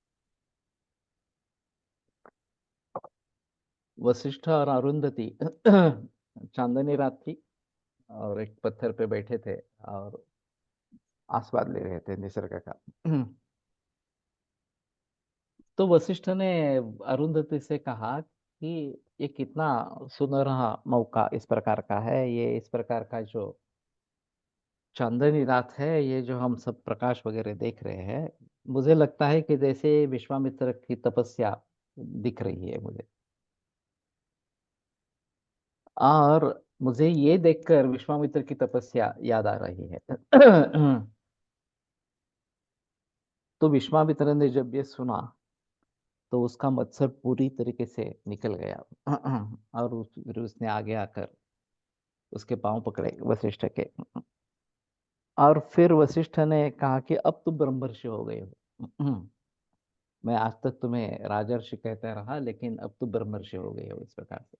वशिष्ठ और अरुंधति चांदनी रात थी, और एक पत्थर पे बैठे थे और आस्वाद ले रहे थे निसर्ग का। तो वशिष्ठ ने अरुंधति से कहा कि ये कितना सुनहरा मौका इस प्रकार का है, ये इस प्रकार का जो चांदनी रात है, ये जो हम सब प्रकाश वगैरह देख रहे हैं, मुझे लगता है कि जैसे विश्वामित्र की तपस्या दिख रही है मुझे। और मुझे ये देखकर विश्वामित्र की तपस्या याद आ रही है। तो विश्वामित्र ने जब ये सुना तो उसका मत्सर पूरी तरीके से निकल गया। और फिर उसने आगे आकर उसके पांव पकड़े वशिष्ठ के, और फिर वशिष्ठ ने कहा कि अब तुम ब्रह्मर्षि हो गए हो। मैं आज तक तुम्हें राजर्षि कहता रहा, लेकिन अब तुम ब्रह्मर्षि हो गए हो इस प्रकार से।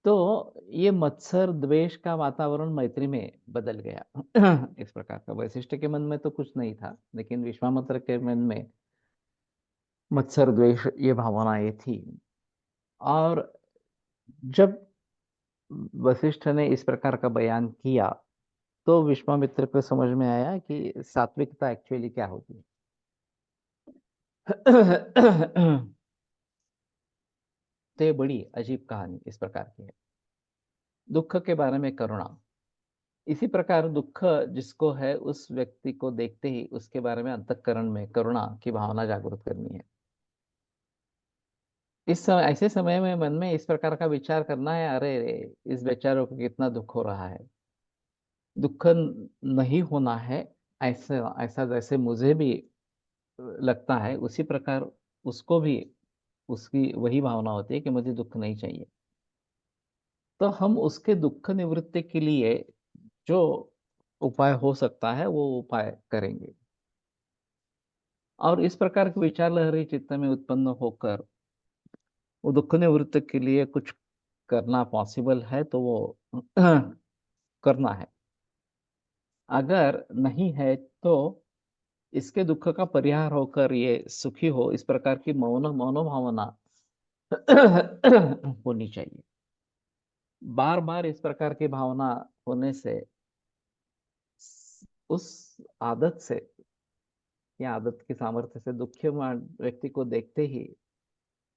तो ये मत्सर द्वेष का वातावरण मैत्री में बदल गया। इस प्रकार का वशिष्ठ के मन में तो कुछ नहीं था, लेकिन विश्वामित्र के मन में मत्सर द्वेष ये भावनाएं थी। और जब वशिष्ठ ने इस प्रकार का बयान किया तो विश्वामित्र को समझ में आया कि सात्विकता एक्चुअली क्या होती है। तो बड़ी अजीब कहानी इस प्रकार की है। दुख के बारे में करुणा। इसी प्रकार दुख जिसको है उस व्यक्ति को देखते ही उसके बारे में अंतःकरण में करुणा की भावना जागृत करनी है। इस समय ऐसे समय में मन में इस प्रकार का विचार करना है, अरे रे, इस बेचारों को कितना दुख हो रहा है। दुख नहीं होना है, ऐसा ऐसा जैसे मुझे भी लगता है उसी प्रकार उसको भी उसकी वही भावना होती है कि मुझे दुख नहीं चाहिए। तो हम उसके दुख निवृत्ति के लिए जो उपाय हो सकता है वो उपाय करेंगे। और इस प्रकार की विचार लहरी चित्त में उत्पन्न होकर वो दुख निवृत्ति के लिए कुछ करना पॉसिबल है तो वो करना है। अगर नहीं है तो इसके दुख का परिहार होकर ये सुखी हो, इस प्रकार की मनोभावना होनी चाहिए। बार बार इस प्रकार की भावना होने से उस आदत से या आदत की सामर्थ्य से दुखी व्यक्ति को देखते ही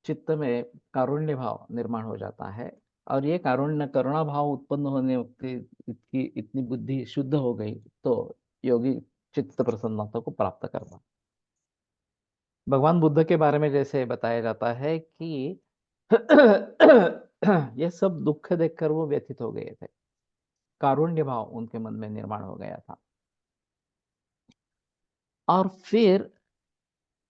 चित्त में कारुण्य भाव निर्माण हो जाता है। और ये कारुण्य करुणा भाव उत्पन्न होने वक्त इसकी इतनी बुद्धि शुद्ध हो गई तो योगी चित्त प्रसन्नता को प्राप्त करता। भगवान बुद्ध के बारे में जैसे बताया जाता है कि ये सब दुख देखकर वो व्यथित हो गए थे, कारुण्य भाव उनके मन में निर्माण हो गया था। और फिर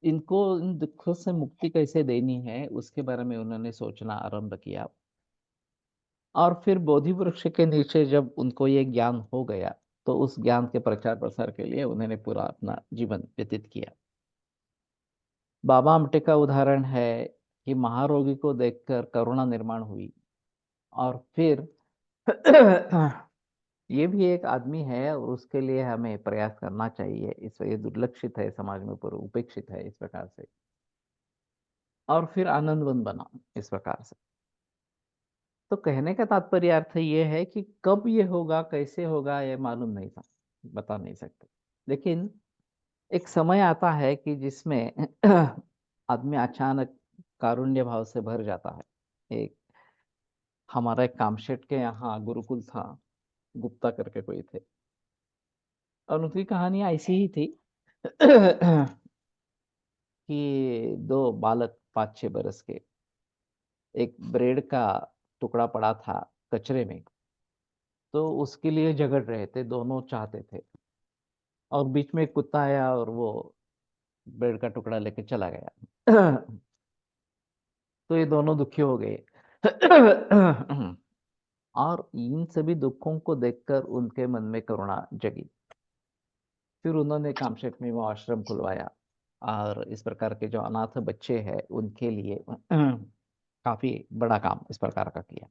इनको इन दुखों से मुक्ति कैसे देनी है उसके बारे में उन्होंने सोचना आरंभ किया। और फिर बोधि वृक्ष के नीचे जब उनको ये ज्ञान हो गया तो उस ज्ञान के प्रचार प्रसार के लिए उन्होंने पूरा अपना जीवन व्यतीत किया। बाबा आमटे का उदाहरण है कि महारोगी को देखकर करुणा निर्माण हुई। और फिर ये भी एक आदमी है और उसके लिए हमें प्रयास करना चाहिए, इस ये दुर्लक्षित है, समाज में पूरा उपेक्षित है इस प्रकार से। और फिर आनंदवन बना इस प्रकार से। तो कहने का तात्पर्य अर्थ ये है कि कब ये होगा कैसे होगा ये मालूम नहीं था, बता नहीं सकते। लेकिन एक समय आता है कि जिसमें आदमी अचानक कारुण्य भाव से भर जाता है। एक हमारा एक कामशेट के यहाँ गुरुकुल था, गुप्ता करके कोई थे, और उनकी कहानी ऐसी ही थी कि दो बालक 5-6 बरस के एक ब्रेड का टुकड़ा पड़ा था कचरे में, तो उसके लिए झगड़ रहे थे, दोनों चाहते थे। और बीच में एक कुत्ता आया और वो ब्रेड का टुकड़ा लेके चला गया। तो ये दोनों दुखी हो गए। और इन सभी दुखों को देखकर उनके मन में करुणा जगी। फिर उन्होंने कामशेट में वो आश्रम खुलवाया और इस प्रकार के जो अनाथ बच्चे हैं उनके लिए काफी बड़ा काम इस प्रकार का किया।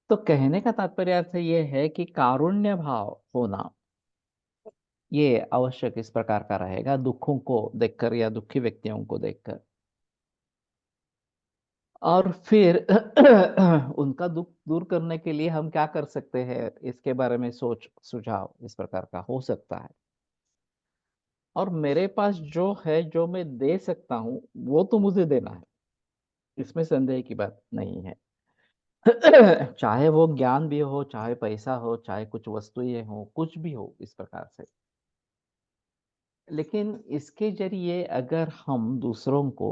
तो कहने का तात्पर्य अर्थ ये है कि कारुण्य भाव होना ये आवश्यक इस प्रकार का रहेगा दुखों को देखकर या दुखी व्यक्तियों को देखकर। और फिर उनका दुख दूर करने के लिए हम क्या कर सकते हैं इसके बारे में सोच सुझाव इस प्रकार का हो सकता है। और मेरे पास जो है जो मैं दे सकता हूँ वो तो मुझे देना है, इसमें संदेह की बात नहीं है। चाहे वो ज्ञान भी हो, चाहे पैसा हो, चाहे कुछ वस्तुएं हो, कुछ भी हो इस प्रकार से। लेकिन इसके जरिए अगर हम दूसरों को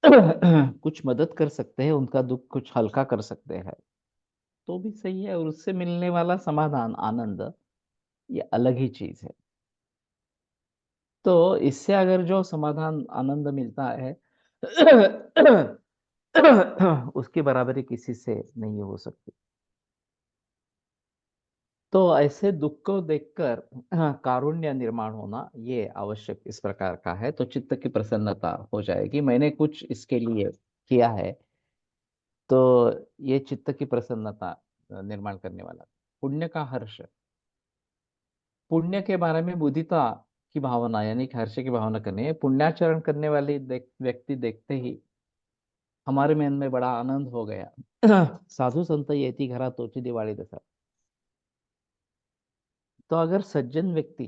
कुछ मदद कर सकते हैं, उनका दुख कुछ हल्का कर सकते हैं तो भी सही है। और उससे मिलने वाला समाधान आनंद ये अलग ही चीज है। तो इससे अगर जो समाधान आनंद मिलता है उसकी बराबरी किसी से नहीं हो सकती। तो ऐसे दुख को देखकर कारुण्य निर्माण होना ये आवश्यक इस प्रकार का है, तो चित्त की प्रसन्नता हो जाएगी, मैंने कुछ इसके लिए किया है। तो ये चित्त की प्रसन्नता निर्माण करने वाला पुण्य का हर्ष। पुण्य के बारे में मुदिता की भावना यानी कि हर्ष की भावना करनी है। पुण्याचरण करने वाले व्यक्ति देखते ही हमारे मन में बड़ा आनंद हो गया। साधु संत येती घरा तोची दिवाळी दसा। तो अगर सज्जन व्यक्ति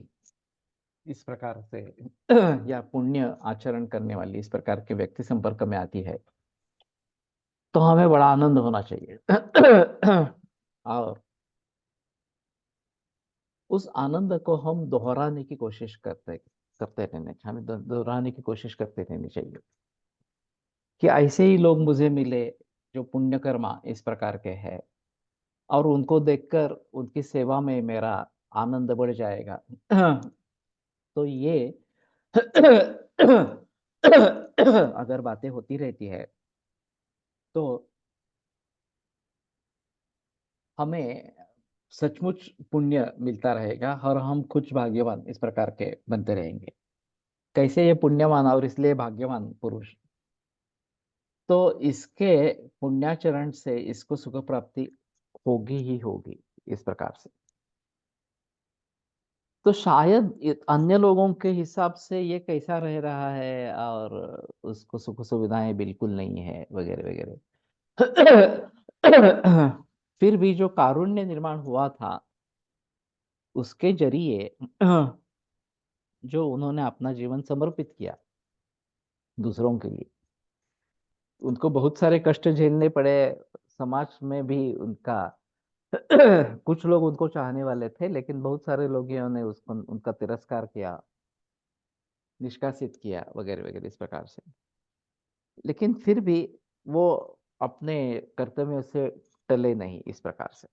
इस प्रकार से या पुण्य आचरण करने वाली इस प्रकार के व्यक्ति संपर्क में आती है, तो हमें बड़ा आनंद होना चाहिए। और उस आनंद को हम दोहराने की कोशिश करते करते रहने हमें दोहराने की कोशिश करते रहनी चाहिए कि ऐसे ही लोग मुझे मिले जो पुण्यकर्मा इस प्रकार के हैं, और उनको देखकर उनकी सेवा में मेरा आनंद बढ़ जाएगा। तो ये अगर बातें होती रहती है तो हमें सचमुच पुण्य मिलता रहेगा और हम कुछ भाग्यवान इस प्रकार के बनते रहेंगे। कैसे ये पुण्यवान और इसलिए भाग्यवान पुरुष, तो इसके पुण्याचरण से इसको सुख प्राप्ति होगी ही होगी इस प्रकार से। तो शायद अन्य लोगों के हिसाब से ये कैसा रह रहा है और उसको सुख सुविधाएं बिल्कुल नहीं है वगैरह वगैरह। फिर भी जो कारुण्य निर्माण हुआ था उसके जरिए जो उन्होंने अपना जीवन समर्पित किया दूसरों के लिए, उनको बहुत सारे कष्ट झेलने पड़े, समाज में भी उनका कुछ लोग उनको चाहने वाले थे, लेकिन बहुत सारे लोगों ने उसको उनका तिरस्कार किया, निष्कासित किया वगैरह वगैरह इस प्रकार से। लेकिन फिर भी वो अपने कर्तव्यों से टले नहीं इस प्रकार से।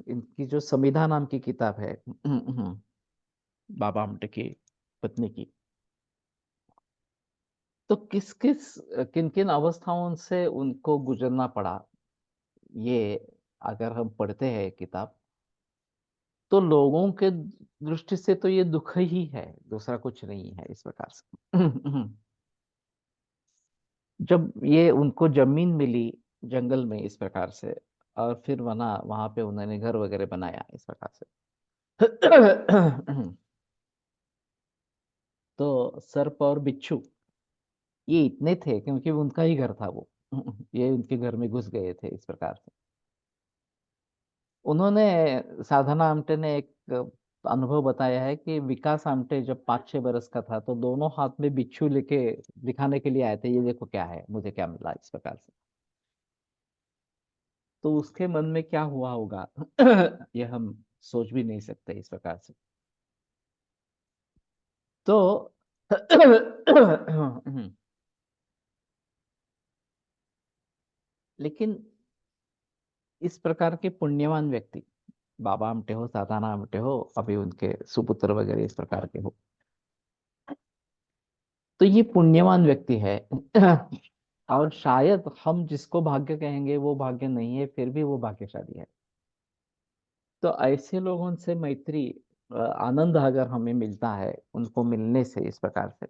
इनकी जो संविधा नाम की किताब है, बाबा आमटे की पत्नी की, तो किस किस किन किन अवस्थाओं से उनको गुजरना पड़ा, ये अगर हम पढ़ते हैं किताब, तो लोगों के दृष्टि से तो ये दुख ही है, दूसरा कुछ नहीं है इस प्रकार से। जब ये उनको जमीन मिली जंगल में इस प्रकार से, और फिर वहां पे उन्होंने घर वगैरह बनाया इस प्रकार से। तो सर्प और बिच्छू ये इतने थे क्योंकि उनका ही घर था वो। ये उनके घर में घुस गए थे इस प्रकार से। उन्होंने, साधना आमटे ने एक अनुभव बताया है कि विकास आमटे जब 5-6 बरस का था तो दोनों हाथ में बिच्छू लेके दिखाने के लिए आए थे, ये देखो क्या है, मुझे क्या मिला इस प्रकार से। तो उसके मन में क्या हुआ होगा, ये हम सोच भी नहीं सकते इस प्रकार से। तो लेकिन इस प्रकार के पुण्यवान व्यक्ति, बाबा आमटे हो, साधाना आमटे हो, अभी उनके सुपुत्र वगैरह इस प्रकार के हो, तो ये पुण्यवान व्यक्ति है। और शायद हम जिसको भाग्य कहेंगे वो भाग्य नहीं है, फिर भी वो भाग्यशाली है। तो ऐसे लोगों से मैत्री, आनंद अगर हमें मिलता है उनको मिलने से इस प्रकार से,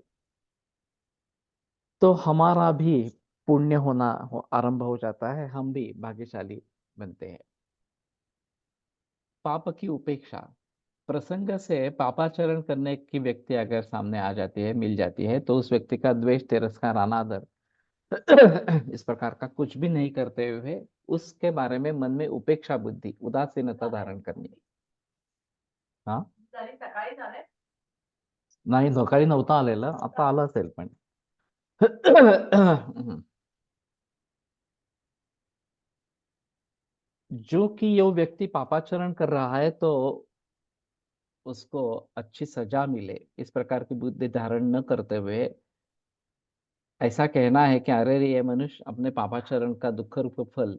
तो हमारा भी पुण्य होना आरंभ हो जाता है, हम भी भाग्यशाली बनते हैं। पाप की उपेक्षा, प्रसंग से पापाचरण करने की व्यक्ति अगर सामने आ जाती है, मिल जाती है, तो उस व्यक्ति का द्वेष, तिरस्कार, अनादर इस प्रकार का कुछ भी नहीं करते हुए उसके बारे में मन में उपेक्षा बुद्धि, उदासीनता धारण करनी। हा, नाही सकाळी नव्हता आलेला, आता आला असेल पण। जो कि ये व्यक्ति पापाचरण कर रहा है तो उसको अच्छी सजा मिले इस प्रकार की बुद्धि धारण न करते हुए ऐसा कहना है कि अरे रे, ये मनुष्य अपने पापाचरण का दुख रूप फल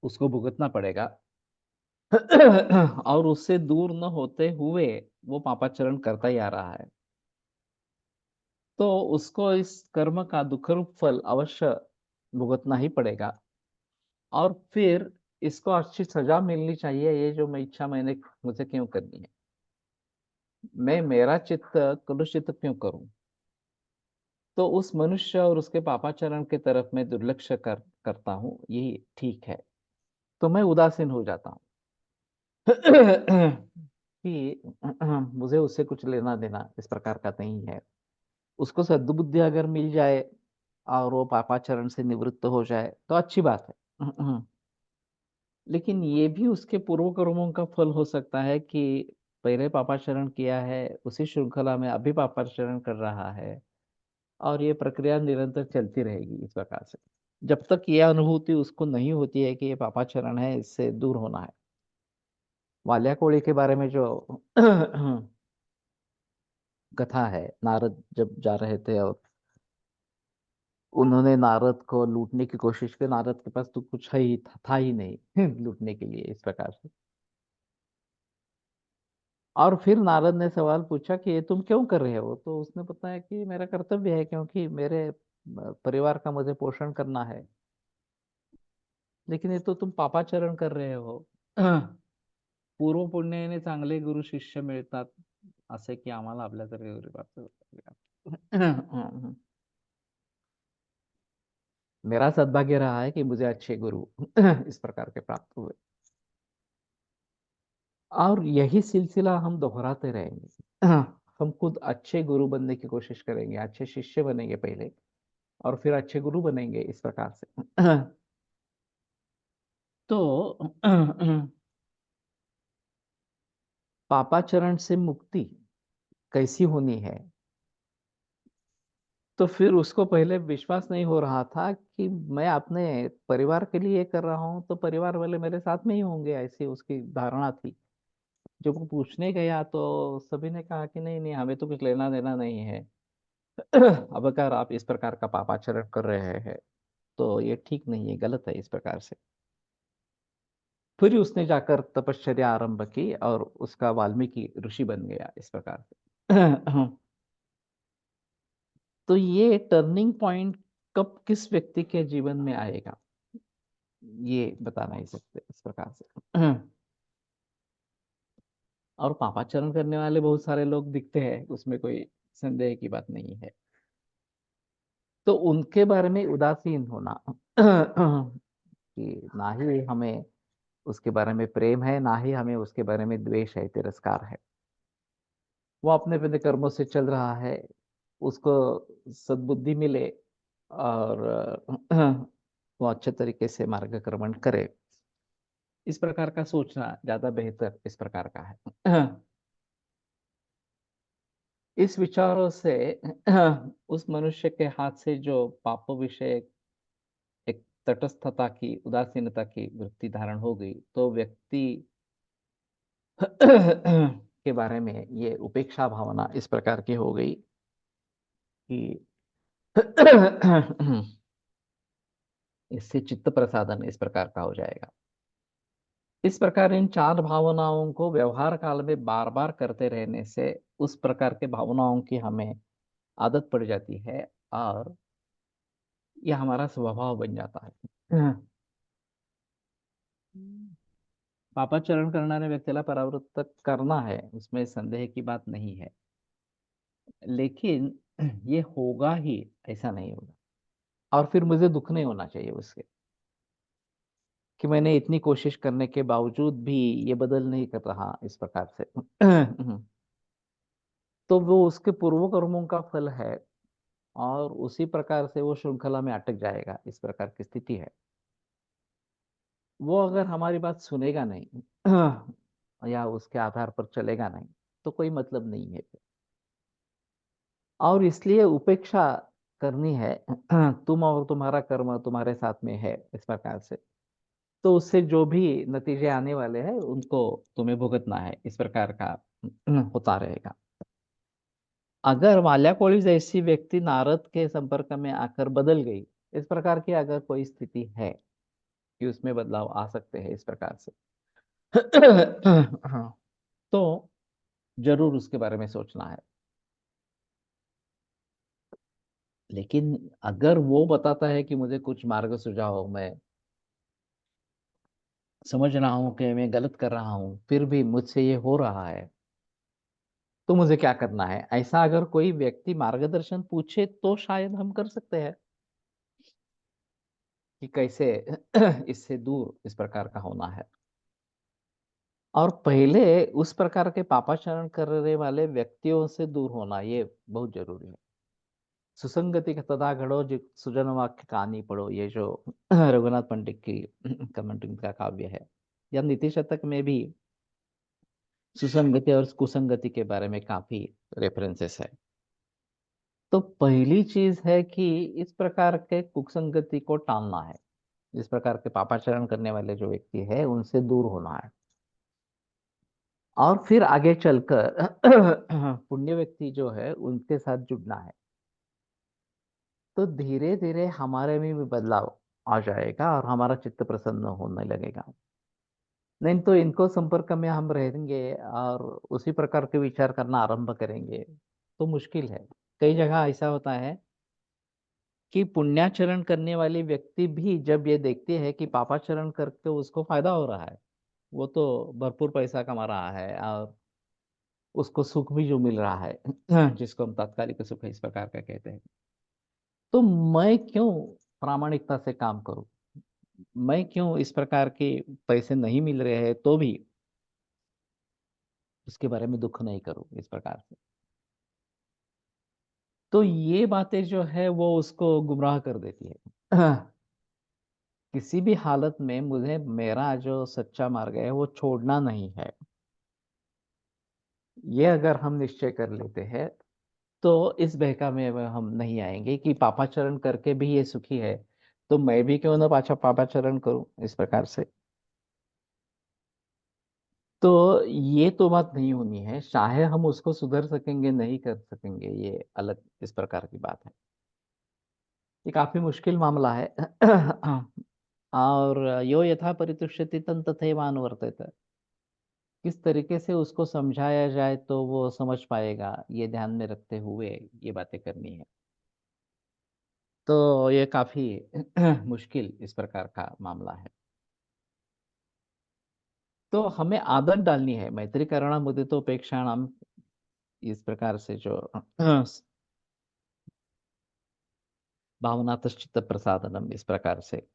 उसको भुगतना पड़ेगा। और उससे दूर न होते हुए वो पापाचरण करता ही आ रहा है, तो उसको इस कर्म का दुख रूप फल अवश्य भुगतना ही पड़ेगा। और फिर इसको अच्छी सजा मिलनी चाहिए, ये जो मैं इच्छा मैंने मुझे क्यों करनी है, मैं मेरा चित्त कलुषित क्यों करूं। तो उस मनुष्य और उसके पापाचरण की तरफ मैं दुर्लक्ष्य करता हूँ, यही ठीक है। तो मैं उदासीन हो जाता हूँ। कि मुझे उससे कुछ लेना देना इस प्रकार का नहीं है। उसको सद्बुद्धि अगर मिल जाए और वो पापाचरण से निवृत्त हो जाए तो अच्छी बात है। लेकिन ये भी उसके पूर्व कर्मों का फल हो सकता है कि पहले पापाचरण किया है, उसी श्रृंखला में अभी पापाचरण कर रहा है और ये प्रक्रिया निरंतर चलती रहेगी इस प्रकार से। जब तक ये अनुभूति उसको नहीं होती है कि ये पापाचरण है, इससे दूर होना है। वाल्या कोड़ी के बारे में जो कथा है, नारद जब जा रहे थे और उन्होंने नारद को लूटने की कोशिश की, नारद के पास तो कुछ है ही था ही नहीं लूटने के लिए, इस प्रकार से। और फिर नारद ने सवाल पूछा कि ये तुम क्यों कर रहे हो, तो उसने बताया कि मेरा कर्तव्य है, क्योंकि मेरे परिवार का मुझे पोषण करना है। लेकिन ये तो तुम पापाचरण कर रहे हो। पूर्व पुण्याने चांगले गुरु शिष्य मिळतात, असे की आम्हाला आपल्या तरी गरीबाचं मेरा सद्भाग्य रहा है कि मुझे अच्छे गुरु इस प्रकार के प्राप्त हुए, और यही सिलसिला हम दोहराते रहेंगे। हम खुद अच्छे गुरु बनने की कोशिश करेंगे, अच्छे शिष्य बनेंगे पहले, और फिर अच्छे गुरु बनेंगे इस प्रकार से। तो पापाचरण से मुक्ति कैसी होनी है, तो फिर उसको पहले विश्वास नहीं हो रहा था कि मैं अपने परिवार के लिए कर रहा हूं तो परिवार वाले मेरे साथ में ही होंगे, ऐसी उसकी धारणा थी। जब वो पूछने गया तो सभी ने कहा कि नहीं नहीं, हमें तो कुछ लेना देना नहीं है। अब अगर आप इस प्रकार का पापाचरण कर रहे हैं तो ये ठीक नहीं है, गलत है इस प्रकार से। फिर उसने जाकर तपश्चर्या आरंभ की और उसका वाल्मीकि ऋषि बन गया इस प्रकार से। तो ये टर्निंग पॉइंट कब किस व्यक्ति के जीवन में आएगा, ये बता नहीं सकते इस प्रकार से। और पापाचरण करने वाले बहुत सारे लोग दिखते हैं, उसमें कोई संदेह की बात नहीं है। तो उनके बारे में उदासीन होना, कि ना ही हमें उसके बारे में प्रेम है, ना ही हमें उसके बारे में द्वेष है, तिरस्कार है। वो अपने अपने कर्मों से चल रहा है, उसको सद्बुद्धि मिले और वो अच्छे तरीके से मार्गक्रमण करे, इस प्रकार का सोचना ज्यादा बेहतर इस प्रकार का है। इस विचारों से उस मनुष्य के हाथ से जो पाप विषय एक तटस्थता की, उदासीनता की वृत्ति धारण हो गई, तो व्यक्ति के बारे में ये उपेक्षा भावना इस प्रकार की हो गई कि इससे चित्त प्रसादन इस प्रकार का हो जाएगा। इस प्रकार इन चार भावनाओं को व्यवहार काल में बार बार करते रहने से उस प्रकार के भावनाओं की हमें आदत पड़ जाती है और यह हमारा स्वभाव बन जाता है। पापाचरण करणाऱ्या व्यक्तीला परावृत्त करना है, उसमें संदेह की बात नहीं है, लेकिन ये होगा ही ऐसा नहीं होगा। और फिर मुझे दुख नहीं होना चाहिए उसके, कि मैंने इतनी कोशिश करने के बावजूद भी ये बदल नहीं कर रहा इस प्रकार से। तो वो उसके पूर्व कर्मों का फल है, और उसी प्रकार से वो श्रृंखला में अटक जाएगा, इस प्रकार की स्थिति है। वो अगर हमारी बात सुनेगा नहीं या उसके आधार पर चलेगा नहीं, तो कोई मतलब नहीं है फिर। और इसलिए उपेक्षा करनी है। तुम और तुम्हारा कर्म तुम्हारे साथ में है इस प्रकार से, तो उससे जो भी नतीजे आने वाले हैं उनको तुम्हें भुगतना है, इस प्रकार का होता रहेगा। अगर वाल्या कोली जैसी व्यक्ति नारद के संपर्क में आकर बदल गई, इस प्रकार की अगर कोई स्थिति है कि उसमें बदलाव आ सकते हैं इस प्रकार से, हाँ, तो जरूर उसके बारे में सोचना है। लेकिन अगर वो बताता है कि मुझे कुछ मार्ग सुझाओ, मैं समझ रहा हूँ कि मैं गलत कर रहा हूँ, फिर भी मुझसे ये हो रहा है, तो मुझे क्या करना है, ऐसा अगर कोई व्यक्ति मार्गदर्शन पूछे तो शायद हम कर सकते हैं कि कैसे इससे दूर इस प्रकार का होना है। और पहले उस प्रकार के पापाचरण करने वाले व्यक्तियों से दूर होना ये बहुत जरूरी है। सुसंगति का तदा घड़ो जो सुजन वाक्य कहानी पढ़ो, ये जो रघुनाथ पंडित की कमेंटिंग का काव्य है, या नीति शतक में भी सुसंगति और कुसंगति के बारे में काफी रेफरेंसेस है। तो पहली चीज है कि इस प्रकार के कुसंगति को टालना है। इस प्रकार के पापाचरण करने वाले जो व्यक्ति है उनसे दूर होना है, और फिर आगे चलकर पुण्य व्यक्ति जो है उनके साथ जुड़ना है। तो धीरे धीरे हमारे में भी बदलाव आ जाएगा और हमारा चित्त प्रसन्न होने लगेगा। नहीं तो इनको संपर्क में हम रहेंगे और उसी प्रकार के विचार करना आरंभ करेंगे तो मुश्किल है। कई जगह ऐसा होता है कि पुण्याचरण करने वाले व्यक्ति भी जब ये देखते हैं कि पापाचरण करके उसको फायदा हो रहा है, वो तो भरपूर पैसा कमा रहा है और उसको सुख भी जो मिल रहा है जिसको हम तात्कालिक सुख इस प्रकार का कहते हैं, तो मैं क्यों प्रामाणिकता से काम करूं, मैं क्यों इस प्रकार के पैसे नहीं मिल रहे हैं तो भी उसके बारे में दुख नहीं करूं इस प्रकार से। तो ये बातें जो है वो उसको गुमराह कर देती है। किसी भी हालत में मुझे मेरा जो सच्चा मार्ग है वो छोड़ना नहीं है, ये अगर हम निश्चय कर लेते हैं तो इस बहका में वह हम नहीं आएंगे कि पापाचरण करके भी ये सुखी है, तो मैं भी क्यों ना पाछा पापाचरण करूं इस प्रकार से। तो ये तो बात नहीं होनी है, चाहे हम उसको सुधर सकेंगे नहीं कर सकेंगे ये अलग इस प्रकार की बात है। ये काफी मुश्किल मामला है। और यो यथा परितुष्यति तं तथैवानुवर्तेत, किस तरीके से उसको समझाया जाए तो वो समझ पाएगा, ये ध्यान में रखते हुए ये बातें करनी है। तो ये काफी मुश्किल इस प्रकार का मामला है। तो हमें आदत डालनी है, मैत्री करुणा मुदितो उपेक्षाणाम, इस प्रकार से जो भावनातश्चित्त प्रसादनम इस प्रकार से।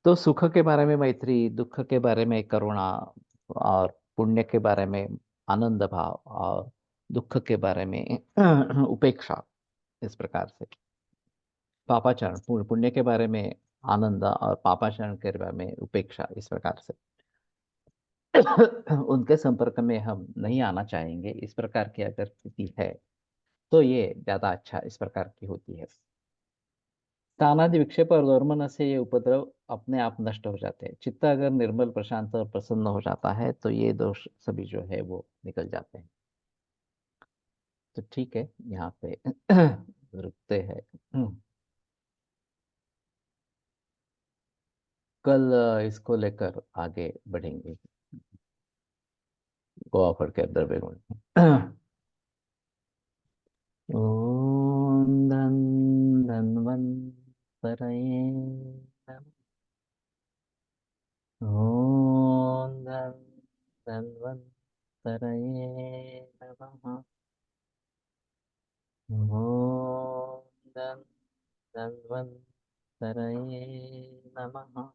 तो सुख के बारे में मैत्री, दुख के बारे में करुणा, और पुण्य के बारे में आनंद भाव, और दुख के बारे में उपेक्षा इस प्रकार से। पापाचरण पुण्य के बारे में आनंद और पापाचरण के बारे में उपेक्षा इस प्रकार से। उनके संपर्क में हम नहीं आना चाहेंगे इस प्रकार की अगर स्थिति है तो ये ज्यादा अच्छा इस प्रकार की होती है। स्थानादि विक्षेप और दुर्मन से ये उपद्रव अपने आप नष्ट हो जाते हैं। चित्त अगर निर्मल प्रशांत और प्रसन्न हो जाता है तो ये दोष सभी जो है वो निकल जाते हैं। तो ठीक है, यहाँ पे रुकते हैं। कल इसको लेकर आगे बढ़ेंगे। गोवा फड़ के द्रव्य गुण। ओम धन धन्वन्तरये नमः। ओम धन धन्वन्तरये नमः। ओम धन धन्वन्तरये नमः।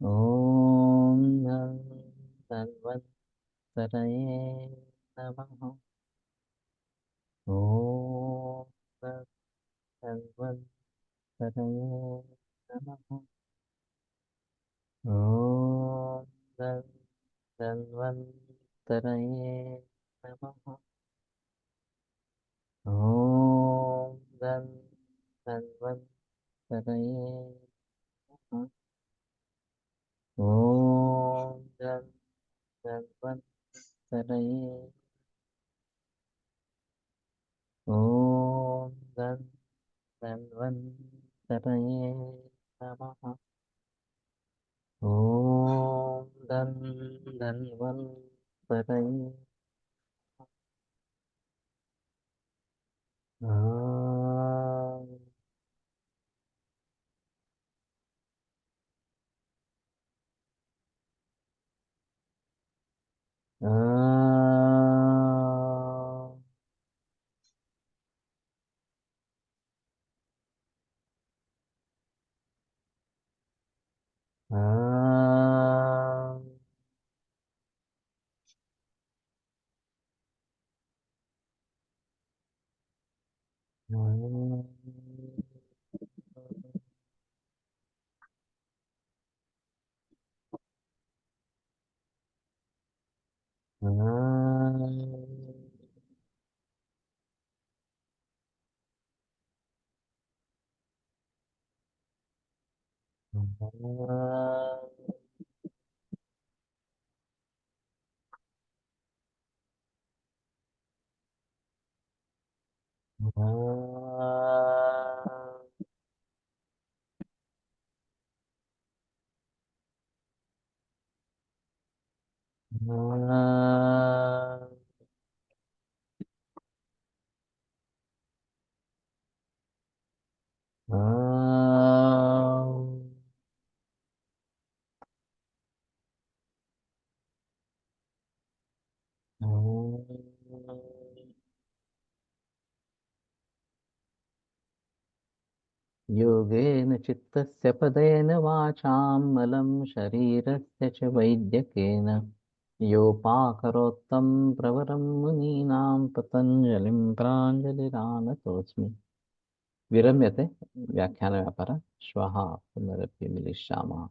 ओम धन धन्वन्तरये नमः। ओम धन धन्वन्तरये नमः। ओम धन धन्वन्तरये नमः। ओम धन धन्वन्तरये नमः। ओम धन धन्वन्तरये। ओम धन धन्वन्तरये नमः। ओम धन धन्वन्तरये। ओम ओम ओम। हाँ, योगेन चित्तस्य पदेन वाचां मलं शरीरस्य च वैद्यकेन योपाकरोत्तं प्रवरं मुनीनां पतञ्जलिं प्राञ्जलिरानतोऽस्मि। विरम्यते व्याख्यानव्यापारः। श्वः पुनरपि मिलिष्यामः।